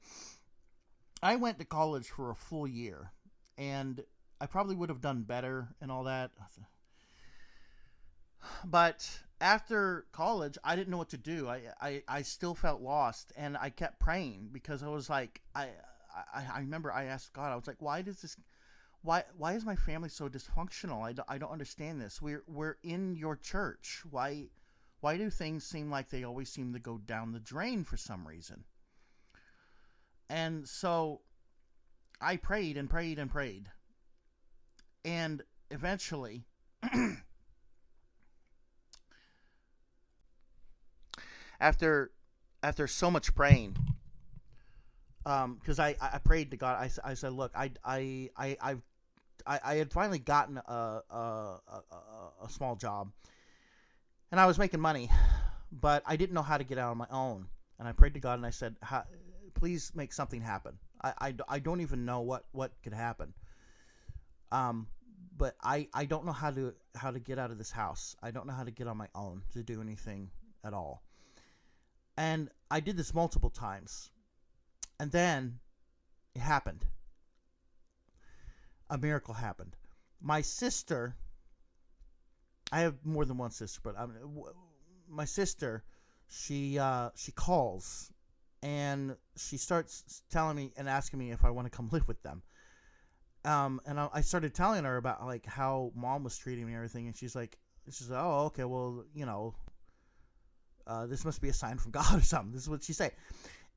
I went to college for a full year, and I probably would have done better and all that. But after college, I didn't know what to do. I still felt lost, and I kept praying because I was like, I remember I asked God, I was like, why is my family so dysfunctional? I don't understand this. We're in your church. Why do things seem like they always seem to go down the drain for some reason? And so I prayed and prayed and prayed. And eventually, after so much praying, because I prayed to God, I said, look, I had finally gotten a small job, and I was making money, but I didn't know how to get out on my own. And I prayed to God, and I said, please make something happen. I don't even know what could happen. But I don't know how to get out of this house. I don't know how to get on my own to do anything at all. And I did this multiple times. And then it happened. A miracle happened. My sister, I have more than one sister, but my sister, she calls, and she starts telling me and asking me if I want to come live with them. And I started telling her about like how Mom was treating me and everything, and she's like, oh, okay, well, this must be a sign from God or something. This is what she said.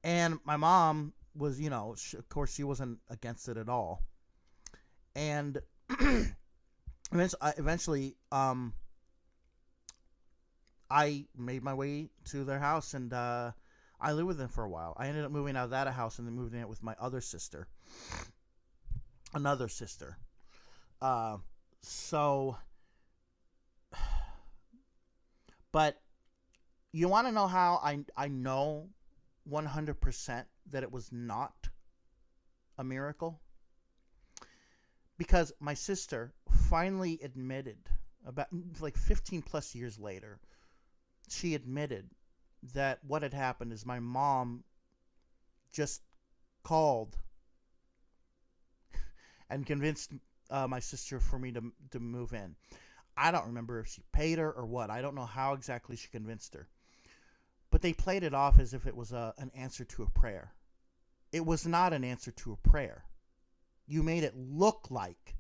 And my mom was, of course, she wasn't against it at all. And eventually, I made my way to their house, and I lived with them for a while. I ended up moving out of that house and then moving in with my other sister. Another sister. But you want to know how I know 100% that it was not a miracle? Because my sister finally admitted, about like 15 plus years later, she admitted that what had happened is my mom just called and convinced my sister for me to move in. I don't remember if she paid her or what. I don't know how exactly she convinced her. But they played it off as if it was an answer to a prayer. It was not an answer to a prayer. You made it look like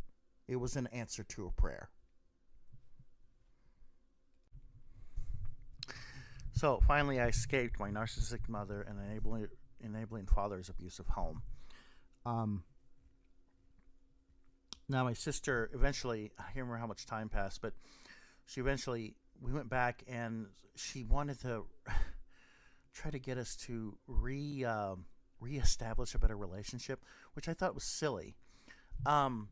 it was an answer to a prayer. So finally I escaped my narcissistic mother and enabling father's abusive home. Now my sister eventually, I can't remember how much time passed, but we went back, and she wanted to try to get us to reestablish a better relationship, which I thought was silly. But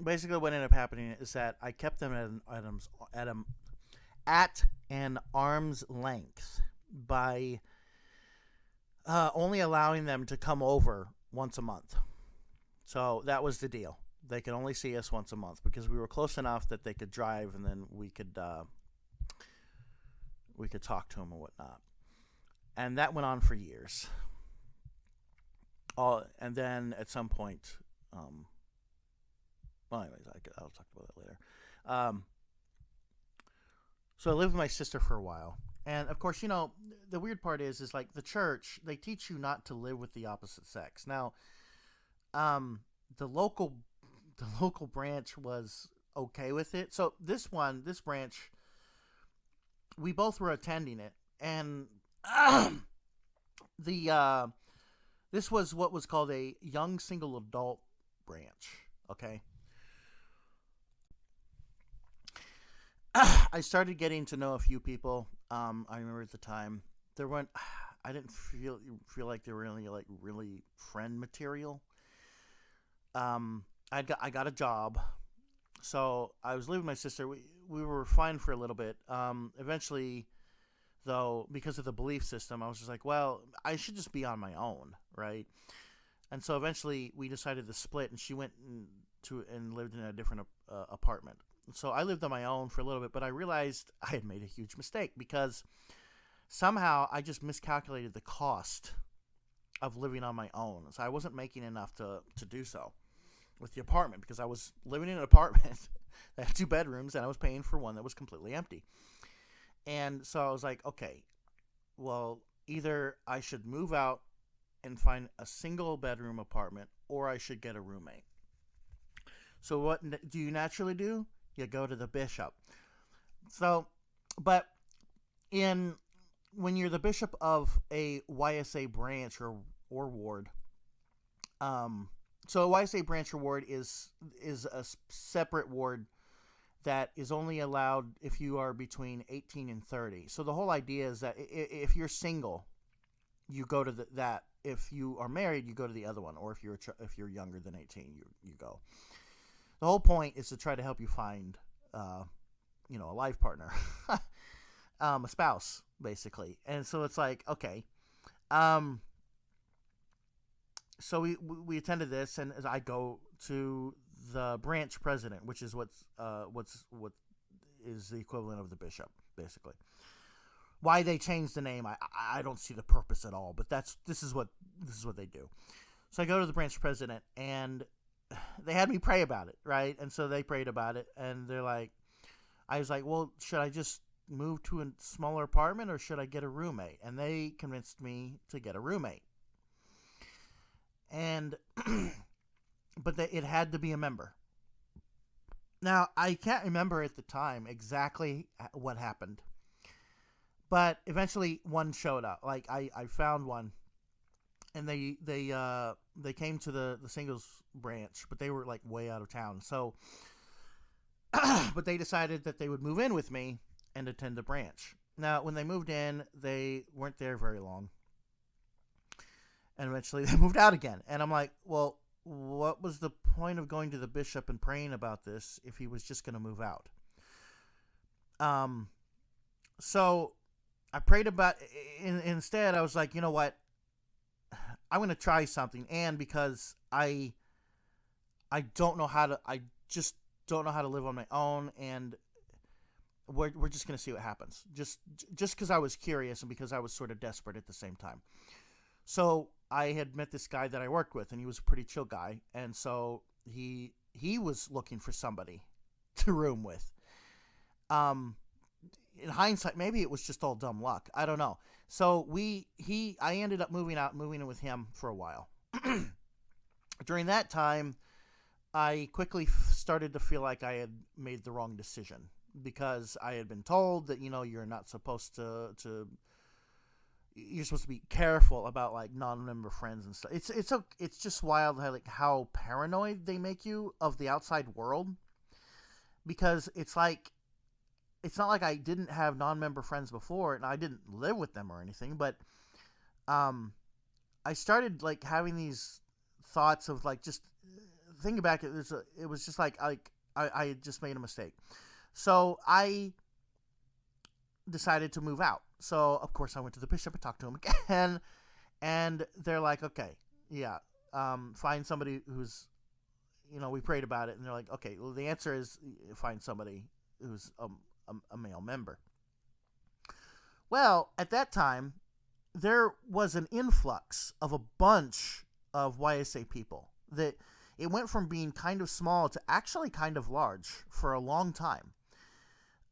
basically what ended up happening is that I kept them at an arm's length by only allowing them to come over once a month. So that was the deal. They could only see us once a month because we were close enough that they could drive, and then we could talk to them and whatnot. And that went on for years. And then at some point, well, anyways, I'll talk about that later. So I lived with my sister for a while. And of course, the weird part is like the church, they teach you not to live with the opposite sex. Now, the local branch was okay with it. So this branch, we both were attending it, and this was what was called a young single adult branch. Okay. I started getting to know a few people. I remember at the time I didn't feel like they were really friend material. I got a job, so I was living with my sister. We were fine for a little bit. Eventually, though, because of the belief system, I was just like, well, I should just be on my own, right? And so eventually we decided to split, and she went and lived in a different apartment. So I lived on my own for a little bit, but I realized I had made a huge mistake because somehow I just miscalculated the cost of living on my own. So I wasn't making enough to do so with the apartment, because I was living in an apartment that had 2 bedrooms, and I was paying for one that was completely empty. And so I was like, okay, well, either I should move out and find a single bedroom apartment, or I should get a roommate. So what do you naturally do? You go to the bishop. So, but when you're the bishop of a YSA branch or ward, so a YSA branch or ward is a separate ward that is only allowed if you are between 18 and 30. So the whole idea is that if you're single, you go to that. If you are married, you go to the other one. Or if you're younger than 18, you go. The whole point is to try to help you find, a life partner, a spouse, basically. And so it's like, okay, so we attended this, and as I go to the branch president, which is what is the equivalent of the bishop, basically. Why they changed the name, I don't see the purpose at all, but this is what they do. So I go to the branch president, and they had me pray about it, right? And so they prayed about it, and I was like, well, should I just move to a smaller apartment, or should I get a roommate? And they convinced me to get a roommate. And but it had to be a member. Now, I can't remember at the time exactly what happened, but eventually one showed up. Like I found one, and they came to the singles branch, but they were like way out of town. So, but they decided that they would move in with me and attend the branch. Now, when they moved in, they weren't there very long, and eventually they moved out again. And I'm like, well, what was the point of going to the bishop and praying about this if he was just going to move out? So I prayed about instead. I was like, you know what? I'm going to try something. And because I don't know how to, I just don't know how to live on my own. And we're just going to see what happens. Just because I was curious, and because I was sort of desperate at the same time. So I had met this guy that I worked with, and he was a pretty chill guy. And so he was looking for somebody to room with. In hindsight, maybe it was just all dumb luck. I don't know. So I ended up moving in with him for a while. During that time, I quickly started to feel like I had made the wrong decision, because I had been told that, you're not supposed to you're supposed to be careful about like non-member friends and stuff. It's just wild how paranoid they make you of the outside world, because it's not like I didn't have non-member friends before, and I didn't live with them or anything, but I started like having these thoughts of like, just thinking back, it was just like I had just made a mistake. So I decided to move out. So of course I went to the bishop and talked to him again, and they're like, okay, yeah, find somebody who's, we prayed about it, and they're like, okay, well, the answer is find somebody who's a male member. Well, at that time, there was an influx of a bunch of YSA people. That it went from being kind of small to actually kind of large for a long time,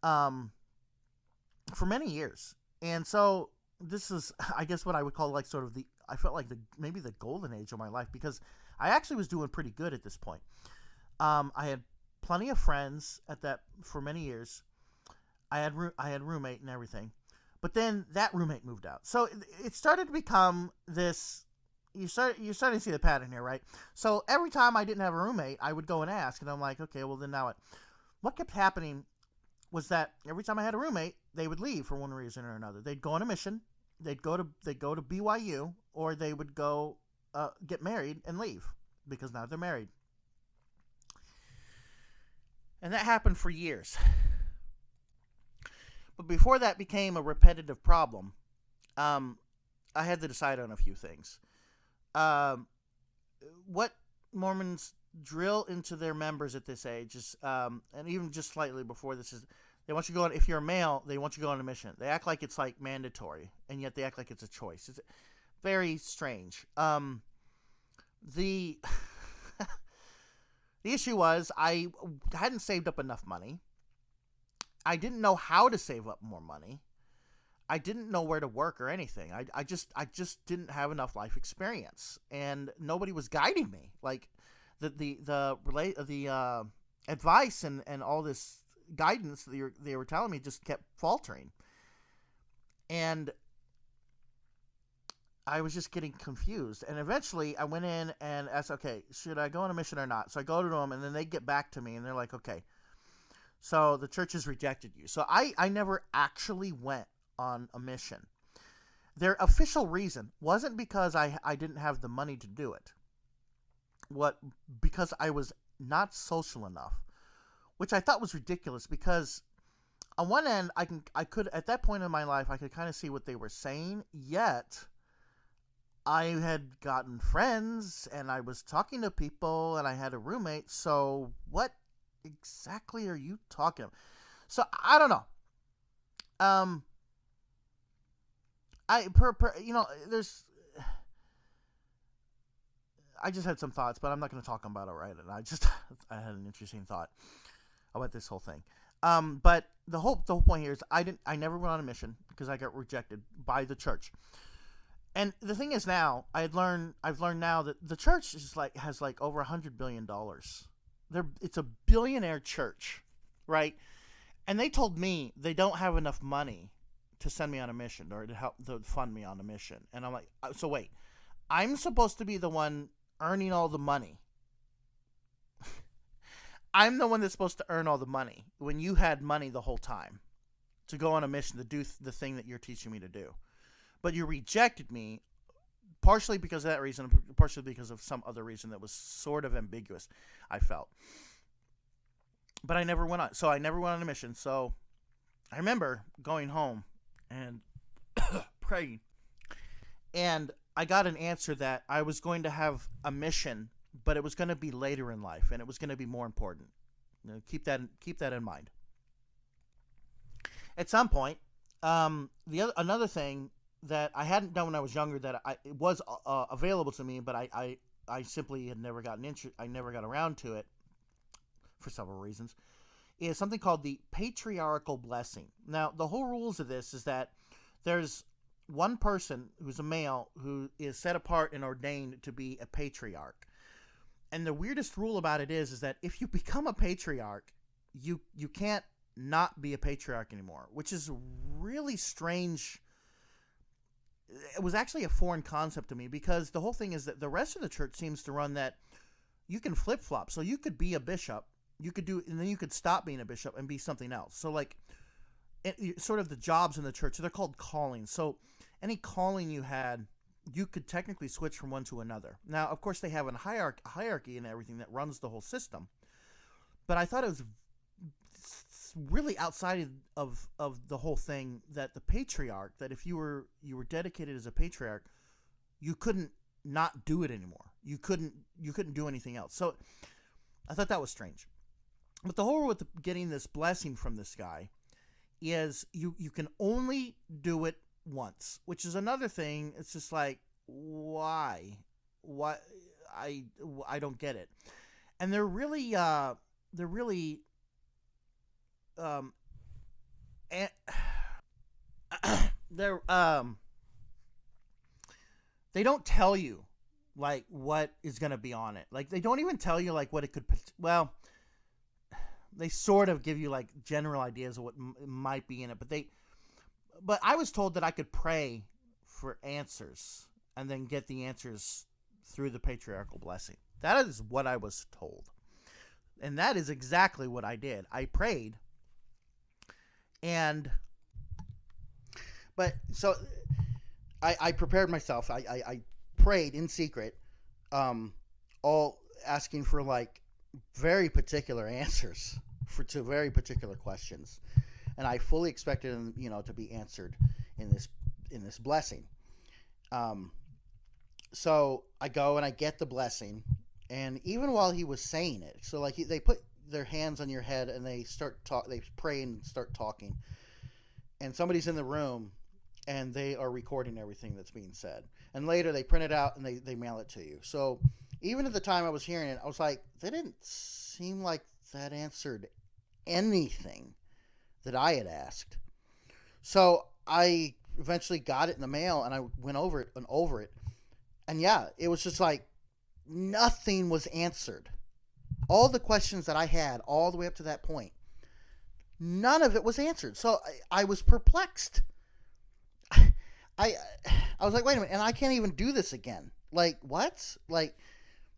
for many years. And so this is, I guess, what I would call like sort of I felt like maybe the golden age of my life, because I actually was doing pretty good at this point. I had plenty of friends for many years. I had roommate and everything, but then that roommate moved out. So it started to become this. You're starting to see the pattern here, right? So every time I didn't have a roommate, I would go and ask, and I'm like, okay, well then now what? What kept happening was that every time I had a roommate, they would leave for one reason or another. They'd go on a mission, they'd go to BYU, or they would go get married and leave, because now they're married. And that happened for years. But before that became a repetitive problem, I had to decide on a few things. What Mormons drill into their members at this age is, and even just slightly before this, is they want you to go on. If you're a male, they want you to go on a mission. They act like it's like mandatory, and yet they act like it's a choice. It's very strange. The the issue was I hadn't saved up enough money. I didn't know how to save up more money. I didn't know where to work or anything. I just didn't have enough life experience, and nobody was guiding me. Like the advice and all this guidance that they were telling me just kept faltering, and I was just getting confused. And eventually, I went in and asked, "Okay, should I go on a mission or not?" So I go to them, and then they get back to me, and they're like, "Okay, so the church has rejected you." So I never actually went on a mission. Their official reason wasn't because I didn't have the money to do it. Because I was not social enough, which I thought was ridiculous, because on one end I could at that point in my life I could kind of see what they were saying, yet I had gotten friends and I was talking to people and I had a roommate, so what exactly are you talking about? So I don't know. There's. I just had some thoughts, but I'm not going to talk about it right. And I had an interesting thought about this whole thing. But the whole point here is I never went on a mission because I got rejected by the church. And the thing is, now I've learned now that the church has over $100 billion. It's a billionaire church, right? And they told me they don't have enough money to send me on a mission or to fund me on a mission. And I'm like, so wait, I'm supposed to be the one earning all the money. I'm the one that's supposed to earn all the money when you had money the whole time to go on a mission to do the thing that you're teaching me to do. But you rejected me partially because of that reason, partially because of some other reason that was sort of ambiguous, I felt. But I never went on a mission. So I remember going home and praying, and I got an answer that I was going to have a mission, but it was going to be later in life, and it was going to be more important. Keep that in mind. At some point, another thing that I hadn't done when I was younger that it was available to me, but I simply had never gotten I never got around to it for several reasons, is something called the patriarchal blessing. Now, the whole rules of this is that there's one person who's a male who is set apart and ordained to be a patriarch. And the weirdest rule about it is that if you become a patriarch, you can't not be a patriarch anymore, which is really strange. It was actually a foreign concept to me, because the whole thing is that the rest of the church seems to run that you can flip-flop. So you could be a bishop, and then you could stop being a bishop and be something else. So sort of the jobs in the church, they're called callings. So any calling you had, you could technically switch from one to another. Now, of course, they have a hierarchy and everything that runs the whole system. But I thought it was really outside of the whole thing that the patriarch, that if you were dedicated as a patriarch, you couldn't not do it anymore. You couldn't do anything else. So I thought that was strange. But the whole with getting this blessing from this guy is you can only do it once, which is another thing. It's just like, why I don't get it. And they don't tell you like what is going to be on it. Like, they don't even tell you like what it could, well, they sort of give you like general ideas of what might be in it, but I was told that I could pray for answers and then get the answers through the patriarchal blessing. That is what I was told. And that is exactly what I did. I prayed. So I prepared myself. I prayed in secret, all asking for like very particular answers to very particular questions. and I fully expected them, to be answered in this blessing. So I go and I get the blessing, and even while he was saying it, so like they put their hands on your head and they they pray and start talking, and somebody's in the room and they are recording everything that's being said, and later they print it out and they mail it to you. So even at the time I was hearing it, I was like, that didn't seem like that answered anything that I had asked. So I eventually got it in the mail, and I went over it. And yeah, it was just like nothing was answered. All the questions that I had all the way up to that point, none of it was answered. So I was perplexed. I was like, wait a minute, and I can't even do this again. Like, what? Like,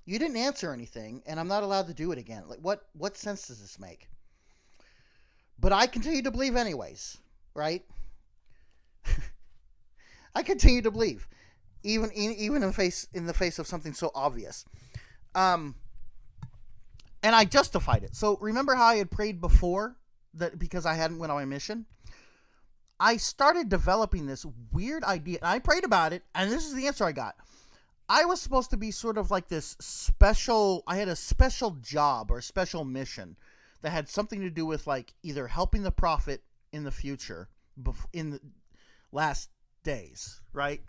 you didn't answer anything, and I'm not allowed to do it again. Like, what sense does this make? But I continue to believe anyways, right? I continue to believe, even in the face of something so obvious. And I justified it. So remember how I had prayed before that because I hadn't went on my mission? I started developing this weird idea, and I prayed about it, and this is the answer I got. I was supposed to be sort of like this I had a special job or a special mission that had something to do with like either helping the prophet in the future, in the last days, right?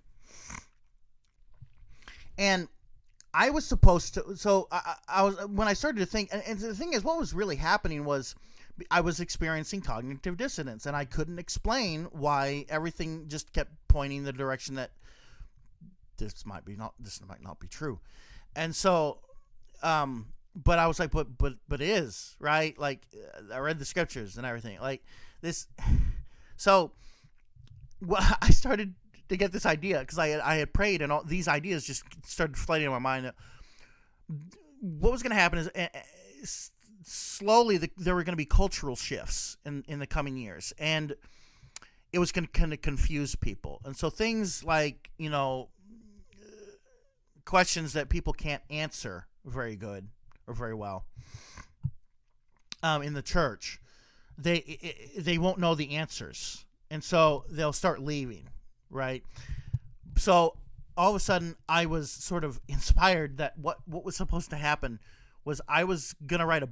And I was supposed to, so I was, when I started to think, and the thing is, what was really happening was I was experiencing cognitive dissonance, and I couldn't explain why everything just kept pointing the direction that this might not be true. And so, but I was like, but it is, right? Like, I read the scriptures and everything like this. So I started to get this idea because I had prayed, and all these ideas just started flooding in my mind. What was going to happen is slowly there were going to be cultural shifts in the coming years, and it was going to kind of confuse people. And so things like, questions that people can't answer very good or very well in the church, they won't know the answers, and so they'll start leaving, right? So all of a sudden I was sort of inspired that what was supposed to happen was I was gonna write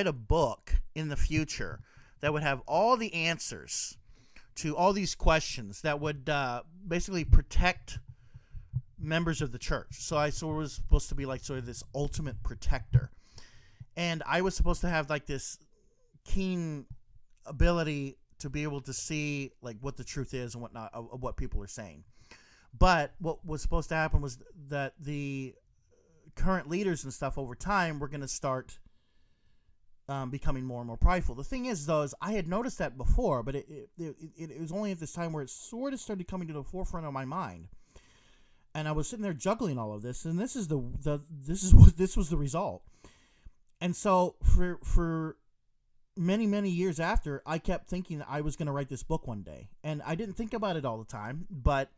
a book in the future that would have all the answers to all these questions that would basically protect members of the church. So I sort of was supposed to be like sort of this ultimate protector, and I was supposed to have like this keen ability to be able to see like what the truth is and whatnot of what people are saying. But what was supposed to happen was that the current leaders and stuff over time were going to start becoming more and more prideful. The thing is, though, is I had noticed that before, but it was only at this time where it sort of started coming to the forefront of my mind. And I was sitting there juggling all of this, and this was the result. And so for many, many years after, I kept thinking that I was going to write this book one day, and I didn't think about it all the time, but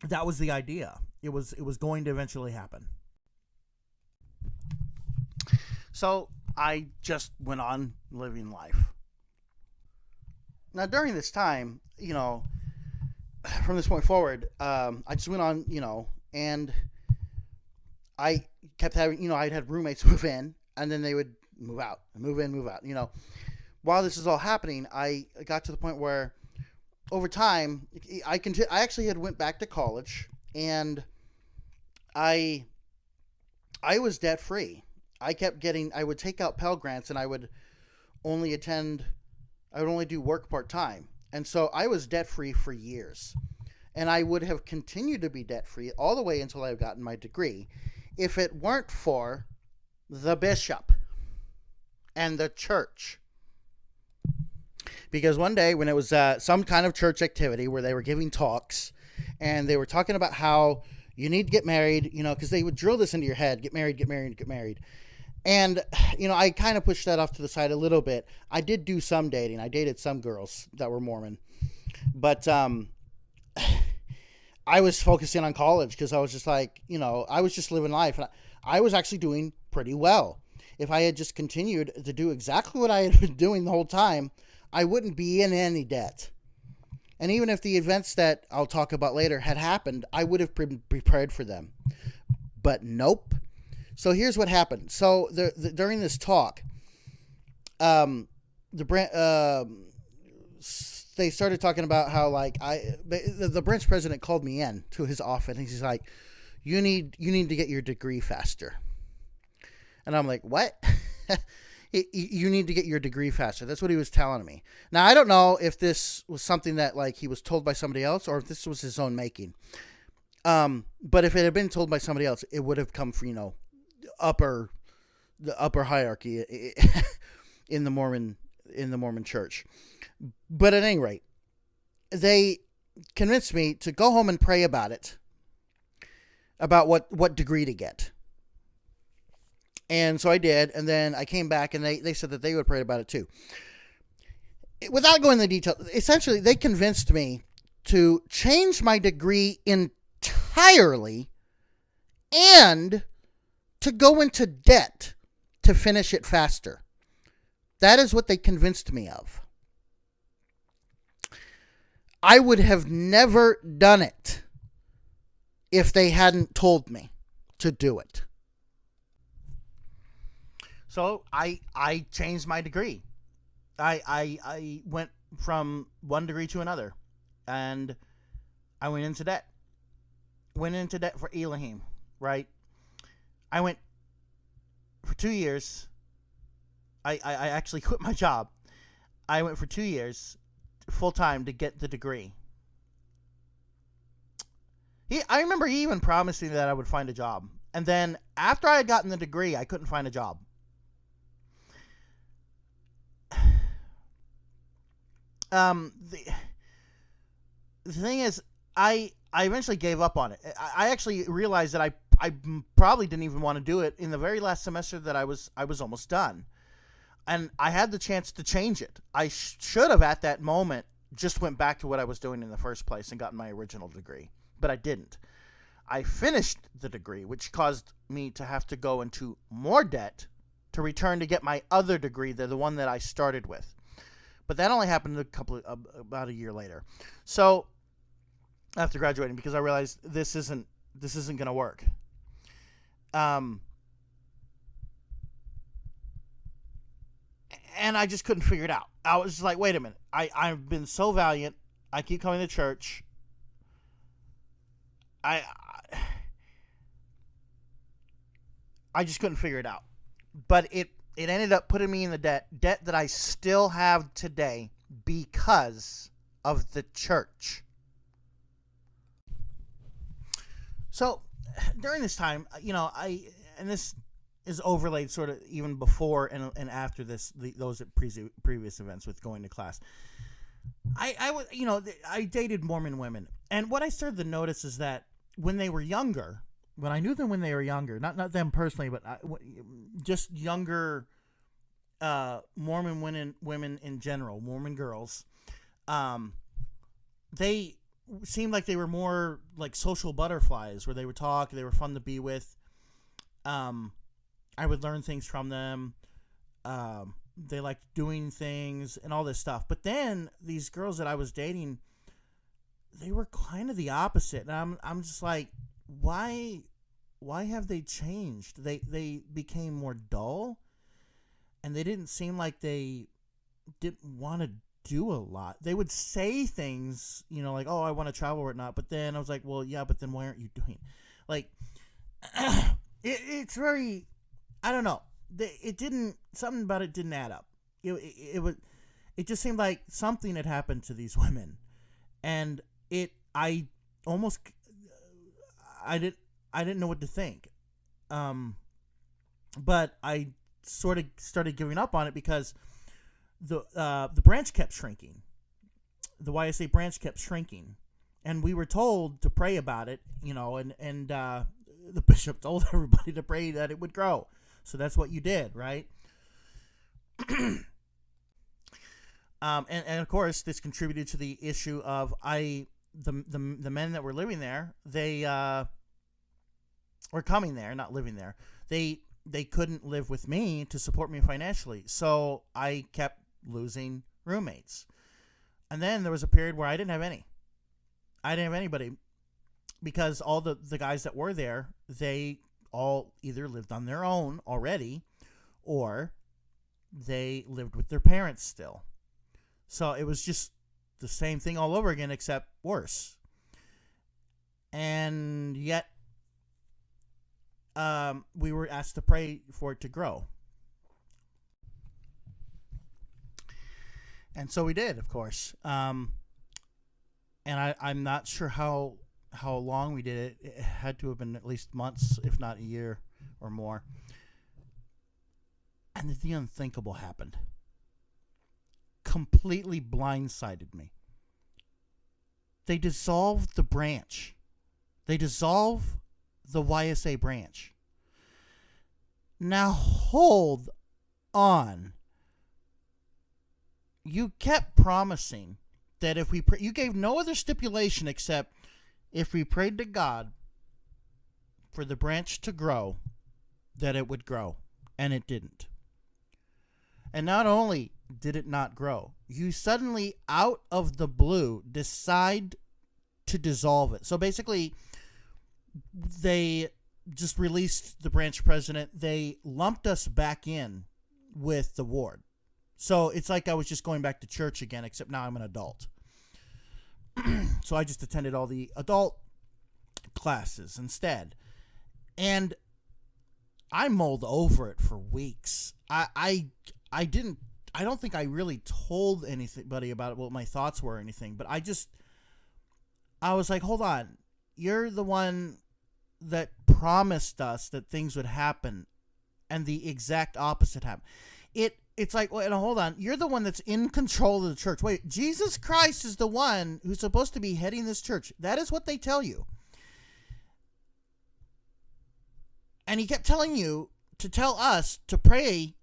that was the idea. It was going to eventually happen. So I just went on living life. Now during this time, from this point forward, I just went on, and I kept having, I'd had roommates move in, and then they would move out, move in, move out. While this is all happening, I got to the point where, over time, I actually had went back to college, and I was debt free. I would take out Pell Grants, and I would only do work part time. And so I was debt-free for years. And I would have continued to be debt-free all the way until I've gotten my degree if it weren't for the bishop and the church. Because one day when it was some kind of church activity where they were giving talks, and they were talking about how you need to get married, because they would drill this into your head, get married, get married, get married. And, I kind of pushed that off to the side a little bit. I did do some dating. I dated some girls that were Mormon. But I was focusing on college because I was just like, I was just living life. And I was actually doing pretty well. if I had just continued to do exactly what I had been doing the whole time, I wouldn't be in any debt. And even if the events that I'll talk about later had happened, I would have been prepared for them. But nope. So here's what happened. So during this talk, they started talking about how, like, the branch president called me in to his office, and he's like, you need to get your degree faster. And I'm like, what? You need to get your degree faster. That's what he was telling me. Now, I don't know if this was something that, like, he was told by somebody else or if this was his own making. But if it had been told by somebody else, it would have come from, the upper hierarchy in the Mormon church. But at any rate, they convinced me to go home and pray about it, about what degree to get. And so I did, and then I came back, and they said that they would pray about it too. Without going into detail, essentially, they convinced me to change my degree entirely and to go into debt to finish it faster. That is what they convinced me of. I would have never done it if they hadn't told me to do it. So I changed my degree. I went from one degree to another, and I went into debt. Went into debt for Elohim, right? I went for 2 years. I actually quit my job. I went for 2 years full time to get the degree. I remember he even promised me that I would find a job. And then after I had gotten the degree, I couldn't find a job. The thing is, I eventually gave up on it. I actually realized that I probably didn't even want to do it in the very last semester that I was almost done. And I had the chance to change it. I should have, at that moment, just went back to what I was doing in the first place and gotten my original degree. But I didn't. I finished the degree, which caused me to have to go into more debt to return to get my other degree, the one that I started with. But that only happened about a year later. So after graduating, because I realized this isn't going to work. And I just couldn't figure it out. I was just like, wait a minute. I've been so valiant. I keep coming to church. I just couldn't figure it out. But it ended up putting me in the debt that I still have today because of the church. So during this time, and this is overlaid sort of even before and after those previous events with going to class. I dated Mormon women, and what I started to notice is that when they were younger, when I knew them when they were younger, not them personally, but just younger Mormon women in general, Mormon girls, they seemed like they were more like social butterflies, where they would talk, they were fun to be with. I would learn things from them. They liked doing things and all this stuff. But then these girls that I was dating, they were kind of the opposite. And I'm just like, why have they changed? They became more dull, and they didn't seem like they didn't want to do a lot. They would say things, like, oh, I want to travel or whatnot. But then I was like, well, yeah, but then why aren't you doing? Like, it's very, I don't know. Something about it didn't add up. It just seemed like something had happened to these women, and I didn't know what to think. But I sort of started giving up on it because the branch kept shrinking. The YSA branch kept shrinking, and we were told to pray about it, and the bishop told everybody to pray that it would grow. So that's what you did, right? And of course, this contributed to the issue of the men that were living there. They were coming there, not living there. They they couldn't live with me to support me financially. So I kept losing roommates. And then there was a period where I didn't have any. I didn't have anybody because all the guys that were there, they all either lived on their own already or they lived with their parents still. So it was just the same thing all over again, except worse. And yet, we were asked to pray for it to grow. And so we did, of course. And I'm not sure how long we did it. It had to have been at least months, if not a year or more. And the unthinkable happened. Completely blindsided me. They dissolved the branch. They dissolved the YSA branch. Now hold on. You kept promising that if we pray, you gave no other stipulation except if we prayed to God for the branch to grow, that it would grow. And it didn't. And not only did it not grow, you suddenly, out of the blue, decide to dissolve it. So basically, they just released the branch president. They lumped us back in with the ward. So it's like I was just going back to church again, except now I'm an adult. So I just attended all the adult classes instead. And I mulled over it for weeks. I don't think I really told anybody about it, what my thoughts were or anything, but I was like, hold on. You're the one that promised us that things would happen, and the exact opposite happened. It's like, wait, no, hold on. You're the one that's in control of the church. Wait, Jesus Christ is the one who's supposed to be heading this church. That is what they tell you. And he kept telling you to tell us to pray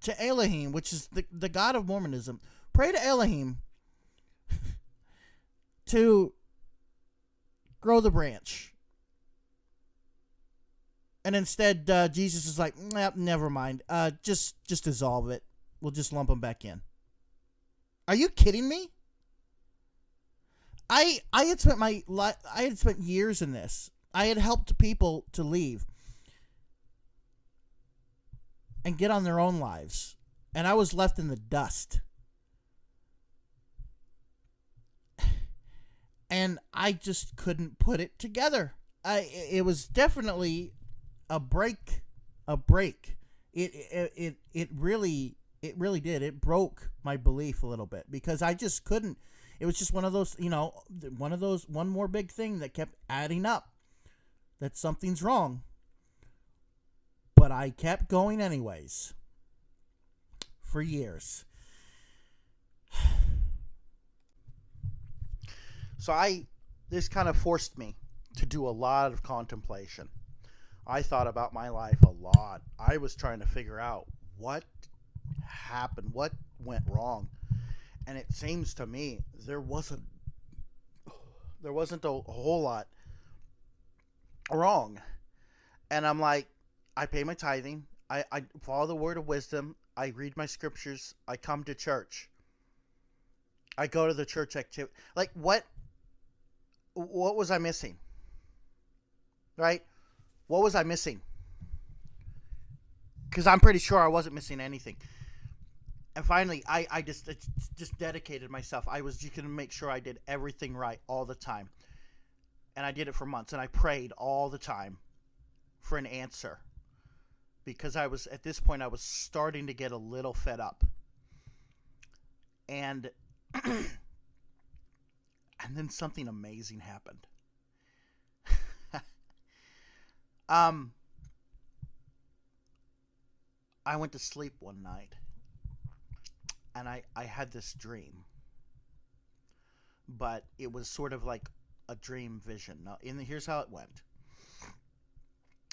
to Elohim, which is the God of Mormonism. Pray to Elohim to grow the branch. And instead, Jesus is like, never mind. Just dissolve it. We'll just lump them back in. Are you kidding me? I had spent years in this. I had helped people to leave and get on their own lives, and I was left in the dust. And I just couldn't put it together. It was definitely a break. It really did. It broke my belief a little bit because I just couldn't. It was just one of those, one more big thing that kept adding up. That something's wrong. But I kept going anyways. For years. So this kind of forced me to do a lot of contemplation. I thought about my life a lot. I was trying to figure out what happened, what went wrong. And it seems to me there wasn't a whole lot wrong. And I'm like, I pay my tithing. I follow the word of wisdom. I read my scriptures. I come to church. I go to the church activity. Like, what was I missing? Right? What was I missing? Because I'm pretty sure I wasn't missing anything. And finally, I just dedicated myself. I was just going to make sure I did everything right all the time. And I did it for months. And I prayed all the time for an answer. Because at this point, I was starting to get a little fed up. And then something amazing happened. I went to sleep one night. And I had this dream. But it was sort of like a dream vision. Now, here's how it went.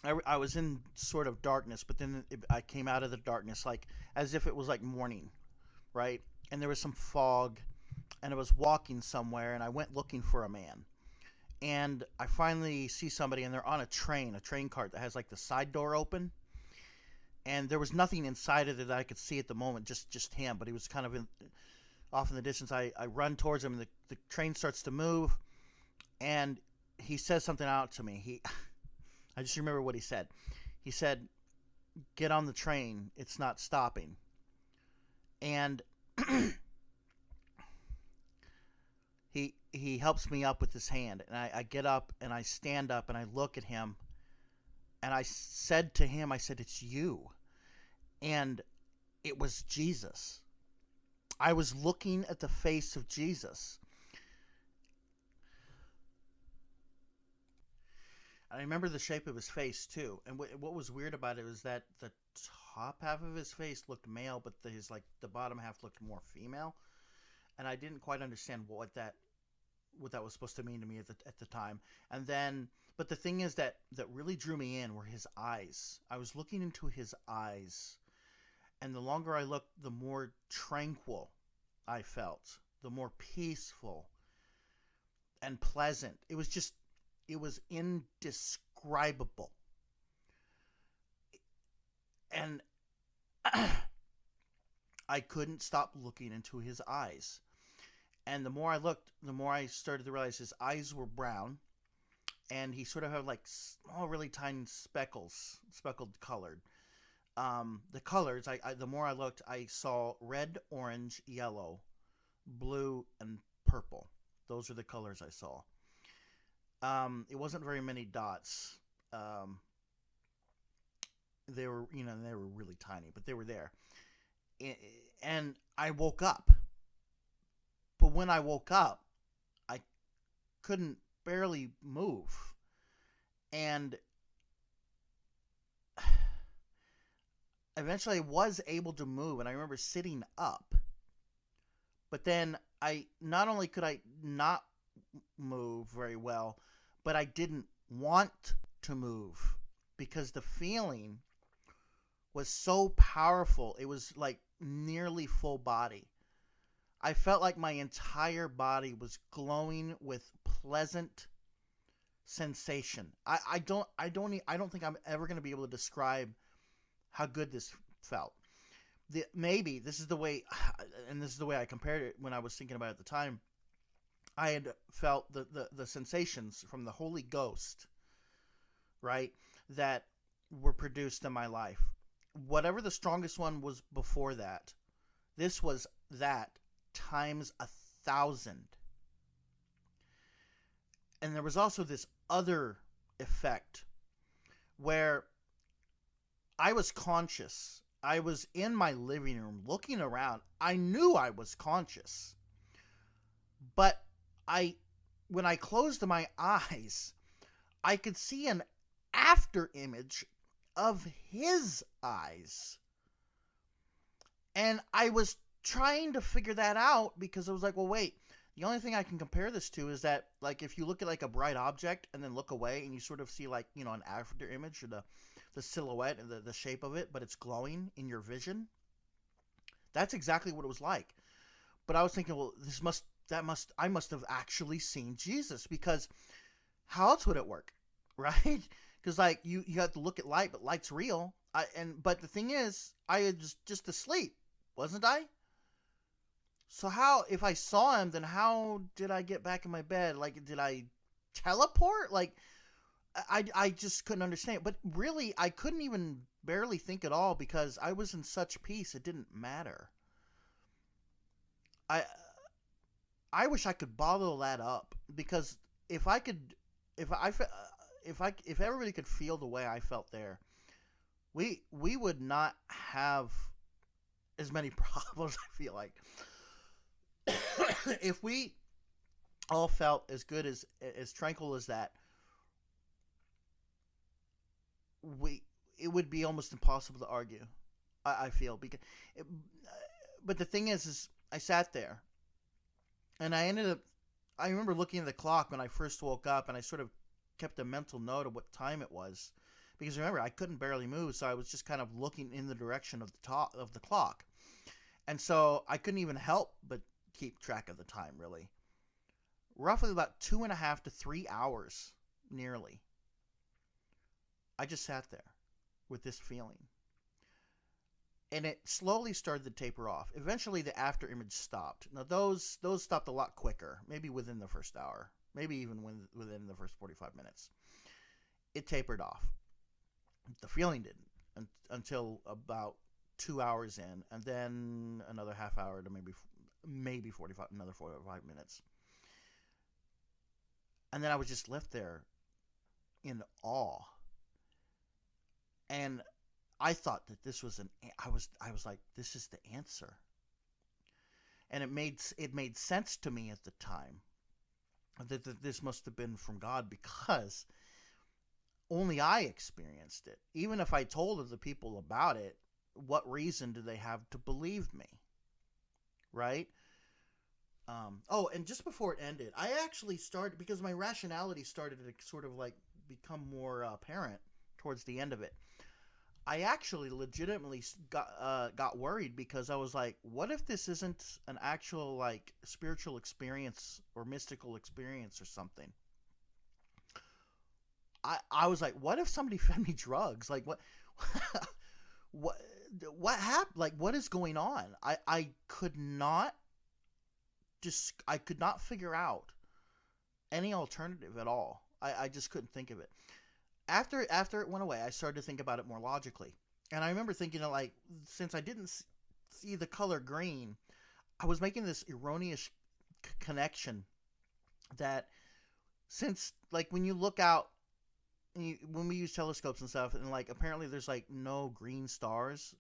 I was in sort of darkness, but then I came out of the darkness like as if it was like morning, right? And there was some fog, and I was walking somewhere, and I went looking for a man. and I finally see somebody, and they're on a train cart that has like the side door open, and there was nothing inside of it that I could see at the moment, just him, but he was kind of off in the distance. I run towards him, and the train starts to move, and he says something out to me. I just remember what he said. He said, "Get on the train. It's not stopping." And he helps me up with his hand, and I get up and I stand up and I look at him, and I said to him, I said, "It's you." And it was Jesus. I was looking at the face of Jesus. I remember the shape of his face too. And what was weird about it was that the top half of his face looked male, but the bottom half looked more female. And I didn't quite understand what that was supposed to mean to me at the time. And then, but the thing is that really drew me in were his eyes. I was looking into his eyes, and the longer I looked, the more tranquil I felt, the more peaceful and pleasant. It was indescribable. And I couldn't stop looking into his eyes. And the more I looked, the more I started to realize his eyes were brown, and he sort of had like small, really tiny speckled colored. The colors, the more I looked, I saw red, orange, yellow, blue, and purple. Those are the colors I saw. It wasn't very many dots. They were really tiny, but they were there. And I woke up. But when I woke up, I couldn't barely move. And eventually I was able to move, and I remember sitting up. But then not only could I not move very well, but I didn't want to move because the feeling was so powerful. It was like nearly full body. I felt like my entire body was glowing with pleasant sensation. I don't think I'm ever going to be able to describe how good this felt. Maybe this is the way, and this is the way I compared it when I was thinking about it at the time. I had felt the sensations from the Holy Ghost, right, that were produced in my life. Whatever the strongest one was before that, this was that times 1,000. And there was also this other effect where I was conscious. I was in my living room looking around. I knew I was conscious. But when I closed my eyes, I could see an after image of his eyes. And I was trying to figure that out because I was like, well, wait, the only thing I can compare this to is that, like, if you look at like a bright object and then look away and you sort of see like, an after image or the silhouette and the shape of it, but it's glowing in your vision. That's exactly what it was like. But I was thinking, well, I must have actually seen Jesus, because how else would it work? Right? Because like you have to look at light, but light's real. But the thing is, I was just asleep, wasn't I? So how, if I saw him, then how did I get back in my bed? Like, did I teleport? Like, I just couldn't understand. But really, I couldn't even barely think at all because I was in such peace. It didn't matter. I wish I could bottle that up, because if everybody could feel the way I felt there, we would not have as many problems, I feel like. If we all felt as good, as tranquil as that, it would be almost impossible to argue. I feel, but the thing is I sat there, and I remember looking at the clock when I first woke up, and I sort of kept a mental note of what time it was, because remember, I couldn't barely move, so I was just kind of looking in the direction of the clock, and so I couldn't even help but keep track of the time, really. roughly about 2.5 to 3 hours, nearly. I just sat there with this feeling. And it slowly started to taper off. Eventually, the after image stopped. Now, those stopped a lot quicker, maybe within the first hour, maybe even within the first 45 minutes. It tapered off. The feeling didn't until about 2 hours in, and then another half hour to maybe 45, another 45 minutes. And then I was just left there in awe. And I thought that this was I was like, this is the answer. And it made sense to me at the time that this must have been from God, because only I experienced it. Even if I told other people about it, what reason do they have to believe me? Right? And just before it ended, I actually started, because my rationality started to sort of like become more apparent towards the end of it. I actually legitimately got worried, because I was like, what if this isn't an actual like spiritual experience or mystical experience or something? I was like, what if somebody fed me drugs? Like, what happened? Like, what is going on? I could not figure out any alternative at all. I just couldn't think of it. After it went away, I started to think about it more logically. And I remember thinking, like, since I didn't see the color green, I was making this erroneous connection that since, like, when you look out, when we use telescopes and stuff, and, like, apparently there's, like, no green stars.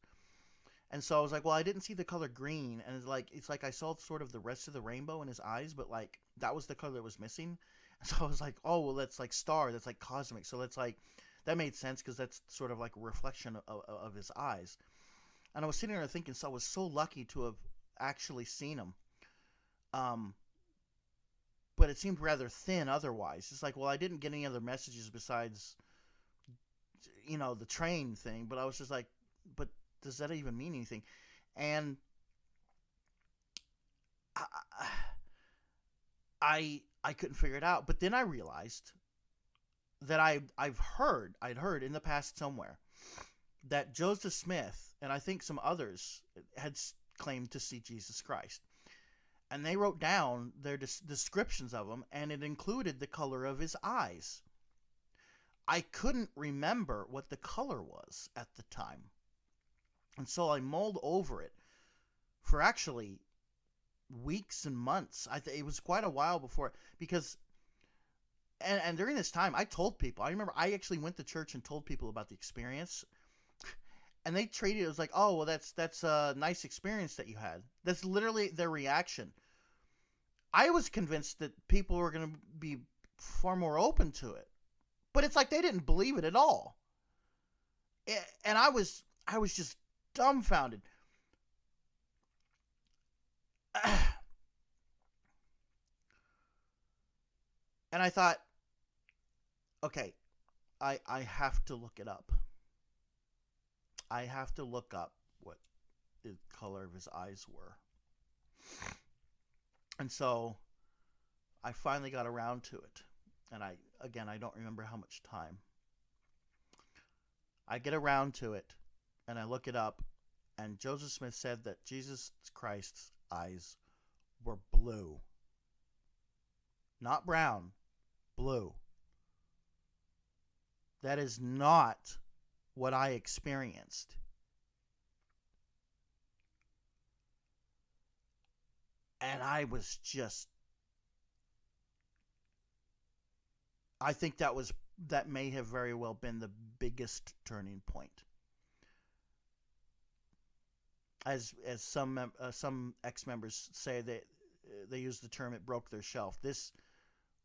And so I was like, well, I didn't see the color green. And it's like I saw sort of the rest of the rainbow in his eyes, but, like, that was the color that was missing. So I was like, oh, well, that's like star. That's like cosmic. So that's like, that made sense, because that's sort of like a reflection of his eyes. And I was sitting there thinking, so I was so lucky to have actually seen him. But it seemed rather thin otherwise. It's like, well, I didn't get any other messages besides, the train thing. But I was just like, but does that even mean anything? And I couldn't figure it out. But then I realized that I'd heard in the past somewhere that Joseph Smith and I think some others had claimed to see Jesus Christ. And they wrote down their descriptions of him, and it included the color of his eyes. I couldn't remember what the color was at the time. And so I mulled over it for actually weeks and months. It was quite a while before, because and during this time I told people. I remember I actually went to church and told people about the experience, and they treated it as like, oh, well, that's a nice experience that you had. That's literally their reaction. I was convinced that people were going to be far more open to it, but it's like they didn't believe it at all. And I was just dumbfounded. And I thought, okay, I have to look it up. I have to look up what the color of his eyes were. And so I finally got around to it. And I don't remember how much time. I get around to it, and I look it up, and Joseph Smith said that Jesus Christ's eyes were blue. Not brown, blue. That is not what I experienced. And I was just, I think that may have very well been the biggest turning point. As some ex-members say, that they use the term, it broke their shelf. This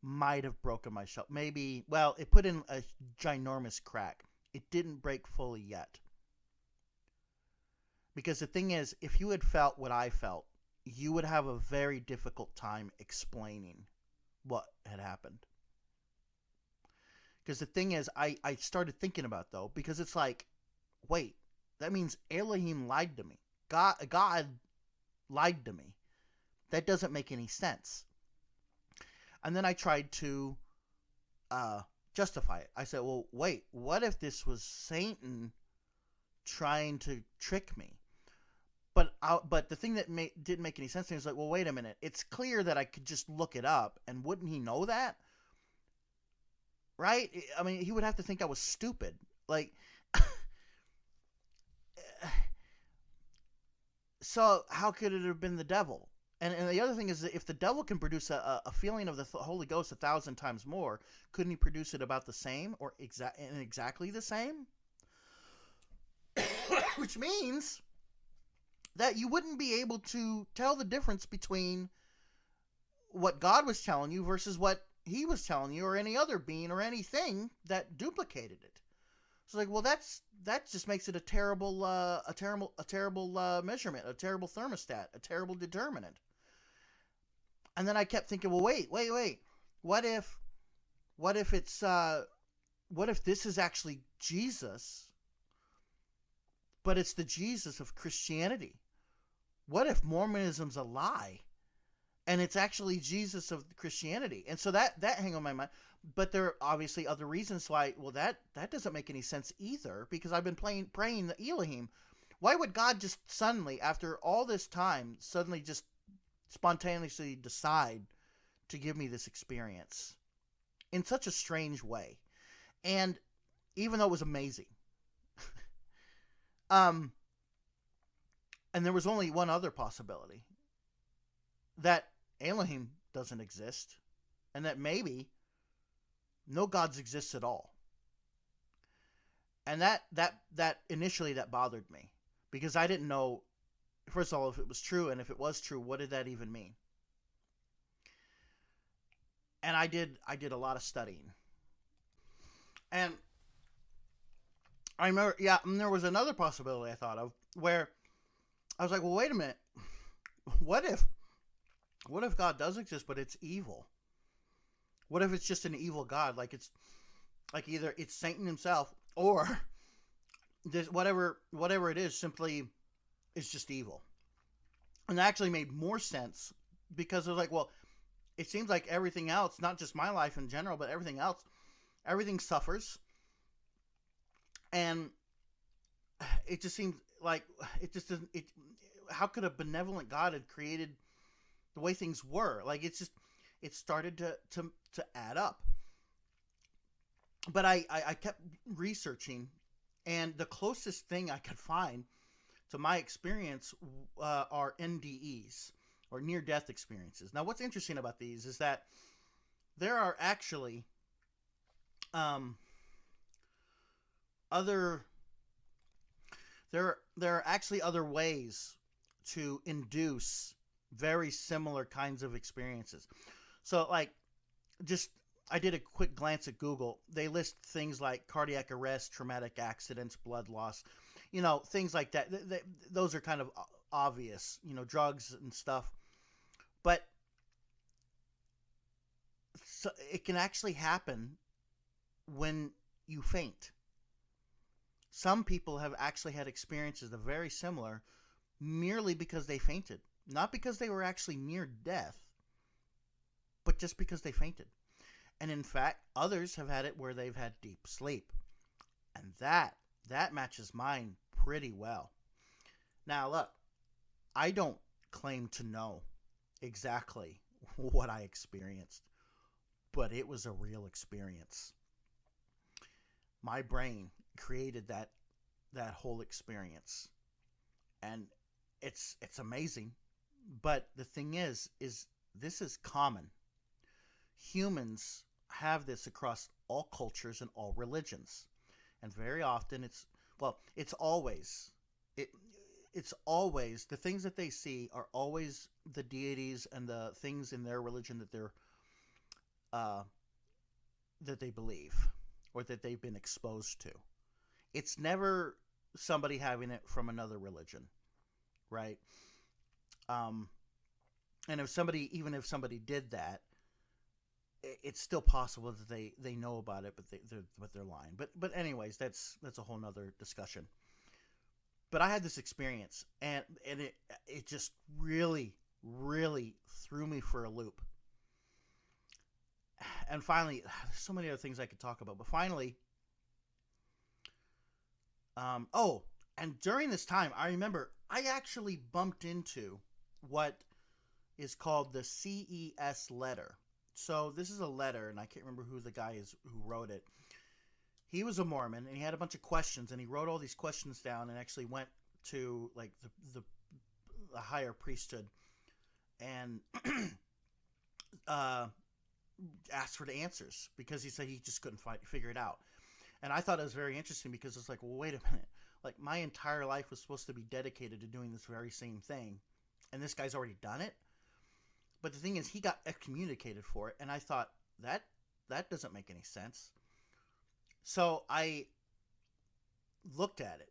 might have broken my shelf. Maybe, well, it put in a ginormous crack. It didn't break fully yet. Because the thing is, if you had felt what I felt, you would have a very difficult time explaining what had happened. Because the thing is, I started thinking about, though, because it's like, wait, that means Elohim lied to me. God lied to me. That doesn't make any sense. And then I tried to justify it. I said, well, wait, what if this was Satan trying to trick me? But the thing that didn't make any sense to me was like, well, wait a minute. It's clear that I could just look it up, and wouldn't he know that? Right? I mean, he would have to think I was stupid. Like, so how could it have been the devil? And the other thing is that if the devil can produce a feeling of the Holy Ghost 1,000 times more, couldn't he produce it about the same or exactly the same? Which means that you wouldn't be able to tell the difference between what God was telling you versus what he was telling you, or any other being or anything that duplicated it. So like, well, that just makes it a terrible measurement, a terrible thermostat, a terrible determinant. And then I kept thinking, well, wait. What if this is actually Jesus, but it's the Jesus of Christianity? What if Mormonism's a lie, and it's actually Jesus of Christianity? And so that hang on my mind. But there are obviously other reasons why. Well, that doesn't make any sense either, because I've been praying the Elohim. Why would God just suddenly, after all this time, suddenly just spontaneously decide to give me this experience in such a strange way? And even though it was amazing, and there was only one other possibility, that Elohim doesn't exist, and that maybe no gods exist at all. And that initially that bothered me, because I didn't know, first of all, if it was true, and if it was true, what did that even mean? And I did a lot of studying. And I remember, and there was another possibility I thought of, where I was like, well, wait a minute. What if God does exist, but it's evil? What if it's just an evil God? Like, it's like either it's Satan himself, or this whatever it is simply is just evil. And that actually made more sense, because it was like, well, it seems like everything else, not just my life in general, but everything else, everything suffers. And it just seems like it just doesn't. How could a benevolent God have created the way things were? Like, it's just, it started to add up. But I kept researching, and the closest thing I could find to my experience are NDEs, or near-death experiences. Now, what's interesting about these is that there are actually there are actually other ways to induce very similar kinds of experiences. So, like, just I did a quick glance at Google. They list things like cardiac arrest, traumatic accidents, blood loss, things like that. Those are kind of obvious, drugs and stuff. But so it can actually happen when you faint. Some people have actually had experiences that are very similar, merely because they fainted. Not because they were actually near death, but just because they fainted. And in fact, others have had it where they've had deep sleep. And that matches mine pretty well. Now, look, I don't claim to know exactly what I experienced, but it was a real experience. My brain created that whole experience. And it's amazing. But the thing is this is common. Humans have this across all cultures and all religions. And very often it's always the things that they see are always the deities and the things in their religion that they believe, or that they've been exposed to. It's never somebody having it from another religion, right? And if somebody did that, it's still possible that they know about it, but they're lying. But anyways, that's a whole nother discussion. But I had this experience, and it just really, really threw me for a loop. And finally, there's so many other things I could talk about, but finally, and during this time, I remember I actually bumped into what is called the CES letter. So this is a letter, and I can't remember who the guy is who wrote it. He was a Mormon, and he had a bunch of questions, and he wrote all these questions down, and actually went to like the higher priesthood, and asked for the answers because he said he just couldn't figure it out. And I thought it was very interesting because it's like, well, wait a minute. Like, my entire life was supposed to be dedicated to doing this very same thing, and this guy's already done it. But the thing is, he got excommunicated for it, and I thought, that doesn't make any sense. So I looked at it,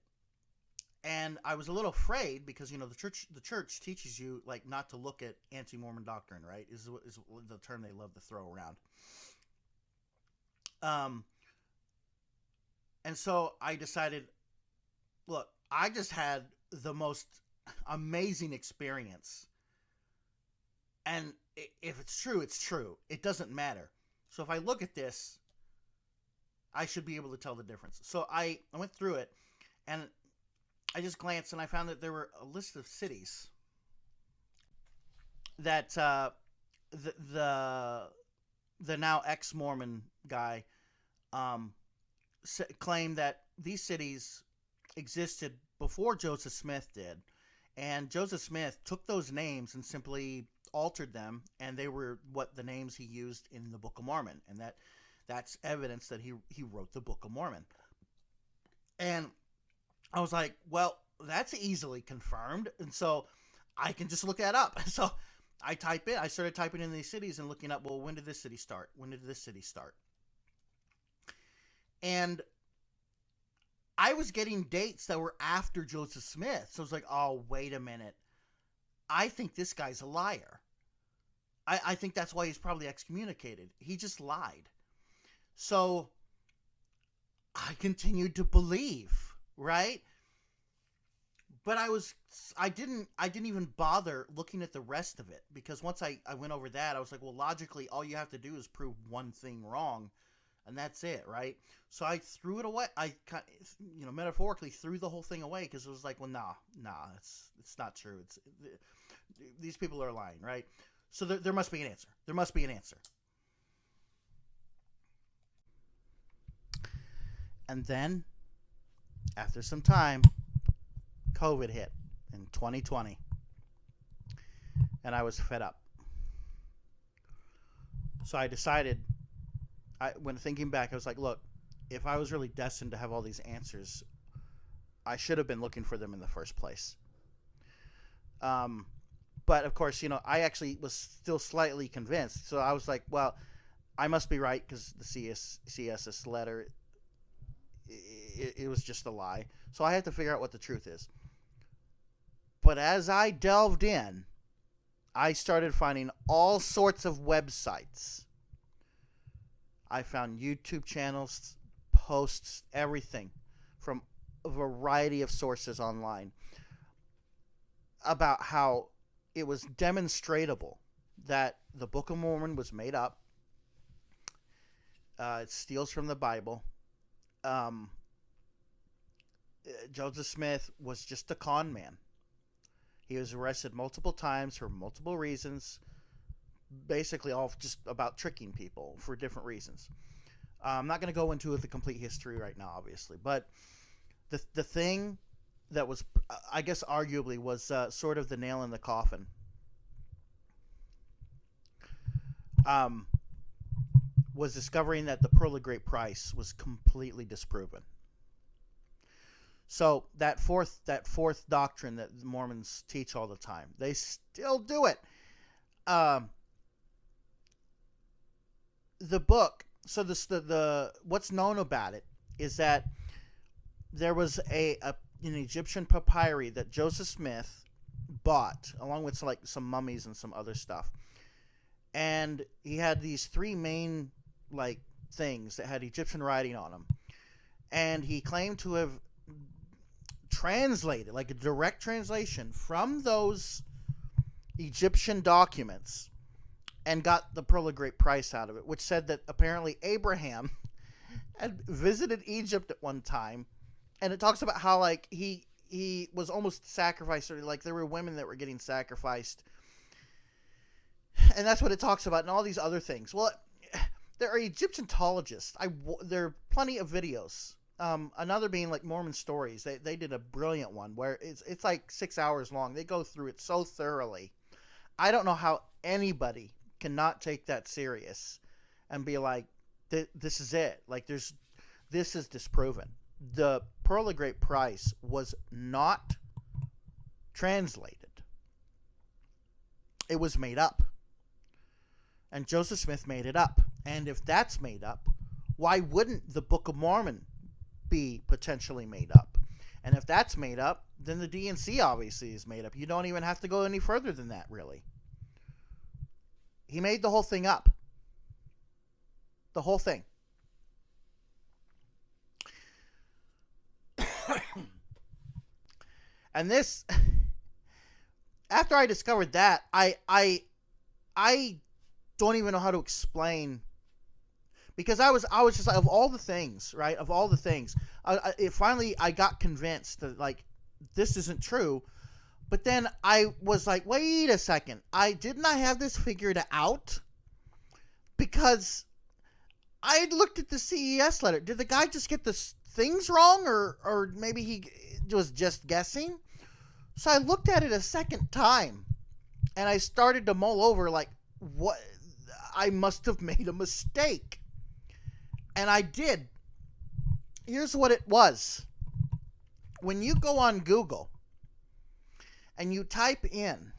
and I was a little afraid because, you know, the church teaches you, like, not to look at anti-Mormon doctrine, right? Is the term they love to throw around. And so I decided, look, I just had the most amazing experience. And if it's true, it's true. It doesn't matter. So if I look at this, I should be able to tell the difference. So I went through it, and I just glanced, and I found that there were a list of cities that the now ex-Mormon guy claimed that these cities existed before Joseph Smith did, and Joseph Smith took those names and simply altered them, and they were what the names he used in the Book of Mormon, and that's evidence that he wrote the Book of Mormon. And I was like, well, that's easily confirmed, and so I can just look that up. So I started typing in these cities and looking up, well, when did this city start? When did this city start? And I was getting dates that were after Joseph Smith. So I was like, oh, wait a minute. I think this guy's a liar. I think that's why he's probably excommunicated. He just lied. So I continued to believe, right? But I didn't even bother looking at the rest of it, because once I went over that, I was like, well, logically, all you have to do is prove one thing wrong, and that's it, right? So I threw it away. I, metaphorically threw the whole thing away, because it was like, well, nah, it's not true. These people are lying, right? So there must be an answer. There must be an answer. And then, after some time, COVID hit in 2020, and I was fed up. So I decided, when thinking back, I was like, look, if I was really destined to have all these answers, I should have been looking for them in the first place. But of course, I actually was still slightly convinced. So I was like, well, I must be right, because the CSS letter, it was just a lie. So I had to figure out what the truth is. But as I delved in, I started finding all sorts of websites. I found YouTube channels, posts, everything from a variety of sources online about how it was demonstrable that the Book of Mormon was made up. It steals from the Bible. Joseph Smith was just a con man. He was arrested multiple times for multiple reasons, basically all just about tricking people for different reasons. I'm not going to go into the complete history right now, obviously, but the thing that was, I guess, arguably was sort of the nail in the coffin was discovering that the Pearl of Great Price was completely disproven. So that fourth doctrine that the Mormons teach all the time, they still do it. The book. So the what's known about it is that there was an Egyptian papyri that Joseph Smith bought, along with some mummies and some other stuff, and he had these three main things that had Egyptian writing on them, and he claimed to have translated, like a direct translation from those Egyptian documents, and got the Pearl of Great Price out of it, which said that apparently Abraham had visited Egypt at one time, and it talks about how like he was almost sacrificed, or like there were women that were getting sacrificed, and that's what it talks about, and all these other things. Well, there are Egyptologists. There are plenty of videos. Another being like Mormon Stories. They did a brilliant one where it's like 6 hours long. They go through it so thoroughly. I don't know how anybody cannot take that serious and be like, this is it. Like this is disproven. The Pearl of Great Price was not translated. It was made up. And Joseph Smith made it up. And if that's made up, why wouldn't the Book of Mormon be potentially made up? And if that's made up, then the D&C obviously is made up. You don't even have to go any further than that, really. He made the whole thing up. The whole thing. And this, after I discovered that, I don't even know how to explain, because I was just like, of all the things, right? Of all the things, finally I got convinced that like this isn't true. But then I was like, wait a second, didn't I have this figured out? Because I looked at the CES letter. Did the guy just get the things wrong, or maybe he was just guessing? So I looked at it a second time, and I started to mull over like, what? I must have made a mistake. And I did. Here's what it was. When you go on Google and you type in,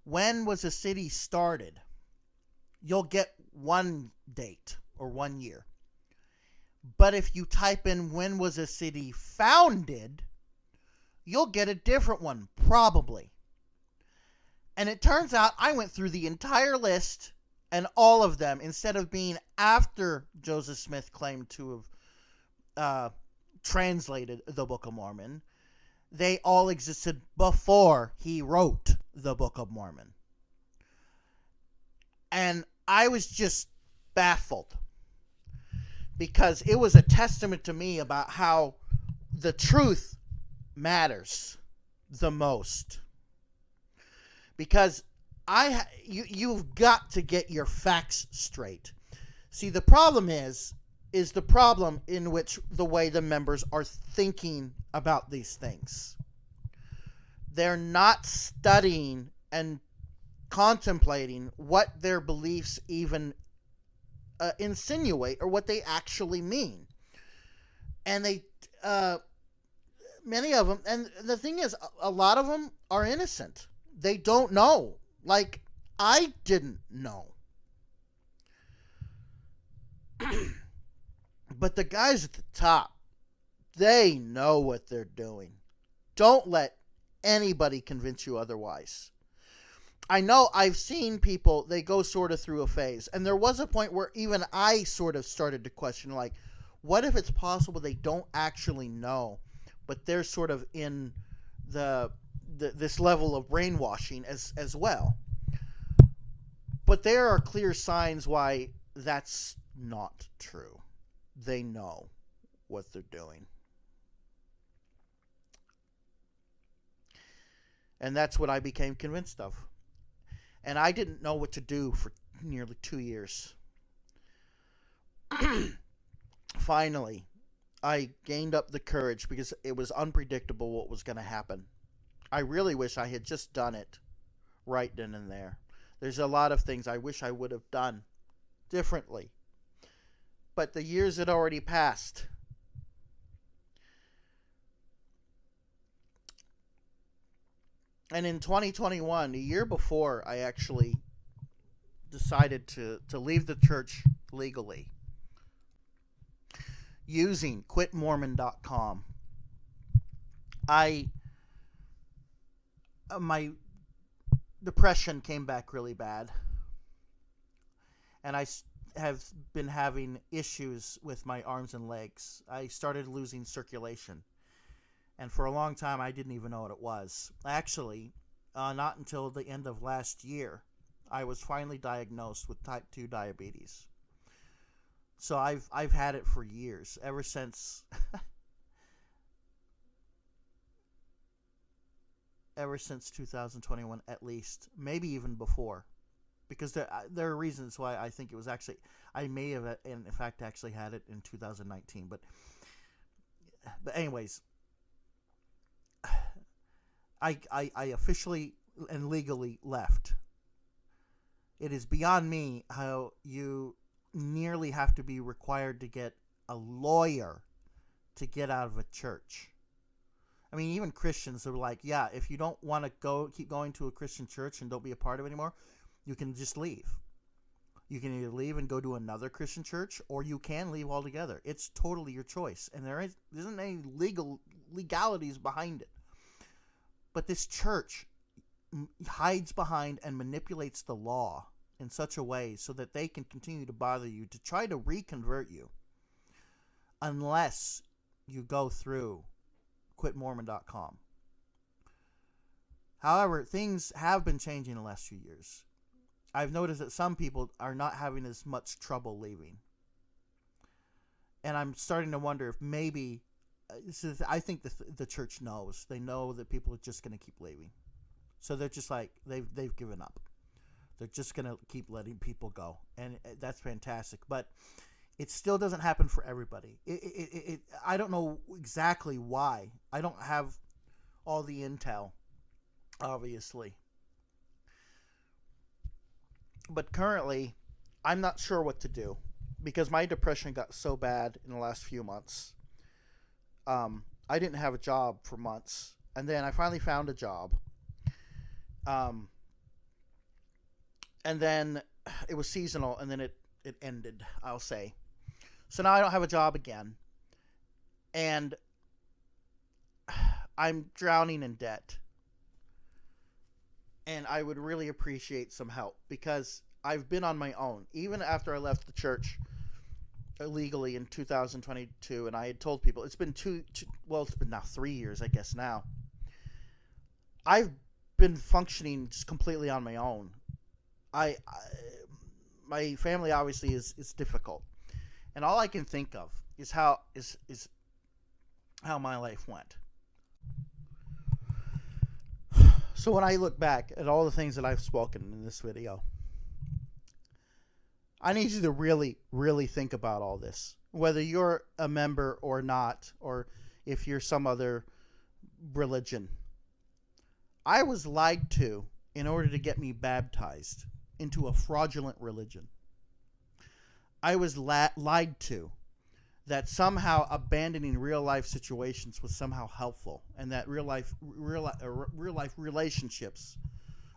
when was a city started, you'll get one date or 1 year. But if you type in, when was a city founded, you'll get a different one, probably. And it turns out I went through the entire list, and all of them, instead of being after Joseph Smith claimed to have translated the Book of Mormon, they all existed before he wrote the Book of Mormon. And I was just baffled, because it was a testament to me about how the truth matters the most. Because you've got to get your facts straight. See, the problem is the problem in which the way the members are thinking about these things. They're not studying and contemplating what their beliefs even insinuate, or what they actually mean. And they, many of them, and the thing is, a lot of them are innocent. They don't know. Like, I didn't know. But the guys at the top, they know what they're doing. Don't let anybody convince you otherwise. I know I've seen people, they go sort of through a phase. And there was a point where even I sort of started to question, like, what if it's possible they don't actually know, but they're sort of in this level of brainwashing as well. But there are clear signs why that's not true. They know what they're doing. And that's what I became convinced of. And I didn't know what to do for nearly 2 years. Finally, I gained up the courage, because it was unpredictable what was going to happen. I really wish I had just done it right then and there. There's a lot of things I wish I would have done differently. But the years had already passed. And in 2021, a year before I actually decided to leave the church legally, using quitmormon.com, my depression came back really bad, and I have been having issues with my arms and legs. I started losing circulation, and for a long time I didn't even know what it was. Actually, not until the end of last year, I was finally diagnosed with type 2 diabetes. So I've had it for years, ever since ever since 2021 at least, maybe even before, because there are reasons why I think it was actually, I may have in fact actually had it in 2019, but anyways, I officially and legally left. It is beyond me how you nearly have to be required to get a lawyer to get out of a church. I mean, even Christians are like, yeah, if you don't want to keep going to a Christian church and don't be a part of it anymore, you can just leave. You can either leave and go to another Christian church, or you can leave altogether. It's totally your choice, and there isn't any legalities behind it. But this church hides behind and manipulates the law in such a way so that they can continue to bother you to try to reconvert you, unless you go through quitmormon.com. However, things have been changing in the last few years. I've noticed that some people are not having as much trouble leaving. And I'm starting to wonder if maybe, I think the church knows. They know that people are just going to keep leaving. So they're just like, they've given up. They're just going to keep letting people go. And that's fantastic. But it still doesn't happen for everybody. I don't know exactly why. I don't have all the intel, obviously. But currently, I'm not sure what to do, because my depression got so bad in the last few months. I didn't have a job for months, and then I finally found a job. And then it was seasonal, and then it ended, I'll say. So now I don't have a job again, and I'm drowning in debt. And I would really appreciate some help, because I've been on my own. Even after I left the church illegally in 2022, and I had told people, it's been it's been now 3 years, I guess now. I've been functioning just completely on my own. My family obviously is difficult. And all I can think of is how my life went. So when I look back at all the things that I've spoken in this video, I need you to really, really think about all this. Whether you're a member or not, or if you're some other religion. I was lied to in order to get me baptized into a fraudulent religion. I was lied to that somehow abandoning real life situations was somehow helpful, and that real life relationships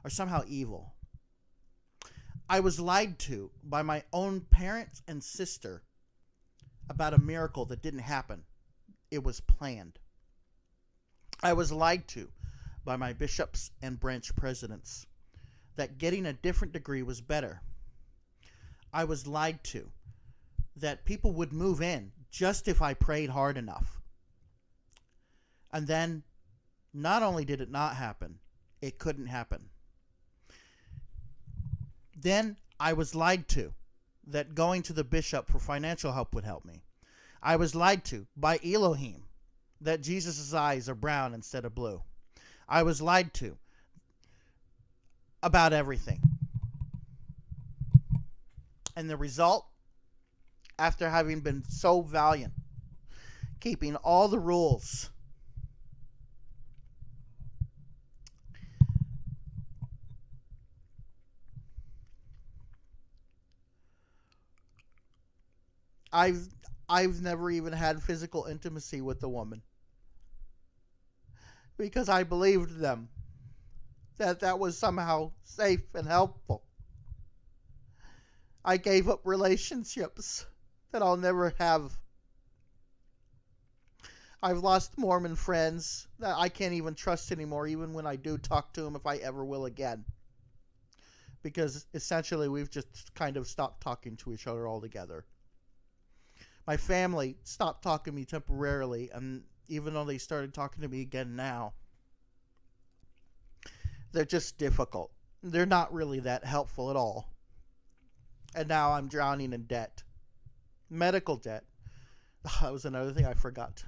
are somehow evil. I was lied to by my own parents and sister about a miracle that didn't happen. It was planned. I was lied to by my bishops and branch presidents that getting a different degree was better. I was lied to that people would move in just if I prayed hard enough. And then, not only did it not happen, it couldn't happen. Then I was lied to that going to the bishop for financial help would help me. I was lied to by Elohim that Jesus' eyes are brown instead of blue. I was lied to about everything. And the result, after having been so valiant, keeping all the rules, I've never even had physical intimacy with a woman, because I believed them that was somehow safe and helpful. I gave up relationships that I'll never have. I've lost Mormon friends that I can't even trust anymore, even when I do talk to them, if I ever will again. Because essentially we've just kind of stopped talking to each other altogether. My family stopped talking to me temporarily, and even though they started talking to me again now, They're just difficult. They're not really that helpful at all. And now I'm drowning in debt. Medical debt. That was another thing I forgot.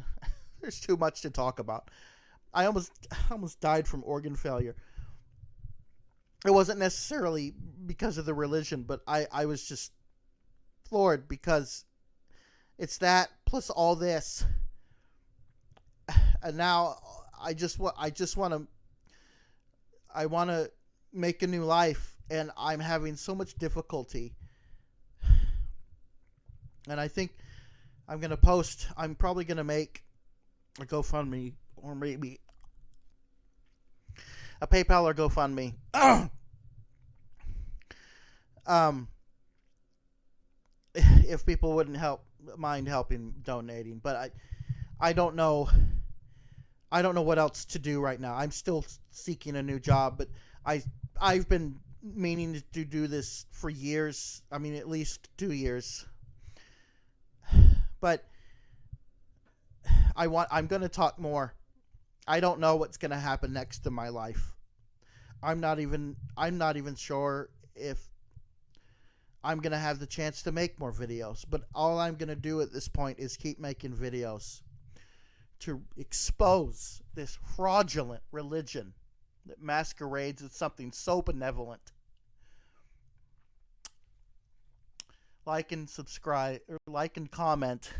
There's too much to talk about. I almost died from organ failure. It wasn't necessarily because of the religion, but I was just floored because it's that plus all this. And now I want to make a new life, and I'm having so much difficulty. And I think I'm probably going to make a GoFundMe, or maybe a PayPal or GoFundMe. If people wouldn't mind helping donating, but I don't know. I don't know what else to do right now. I'm still seeking a new job, but I've been meaning to do this for years. I mean, at least 2 years. But I'm going to talk more. I don't know what's going to happen next in my life. I'm not even sure if I'm going to have the chance to make more videos. But all I'm going to do at this point is keep making videos to expose this fraudulent religion that masquerades as something so benevolent. Like and subscribe, or like and comment,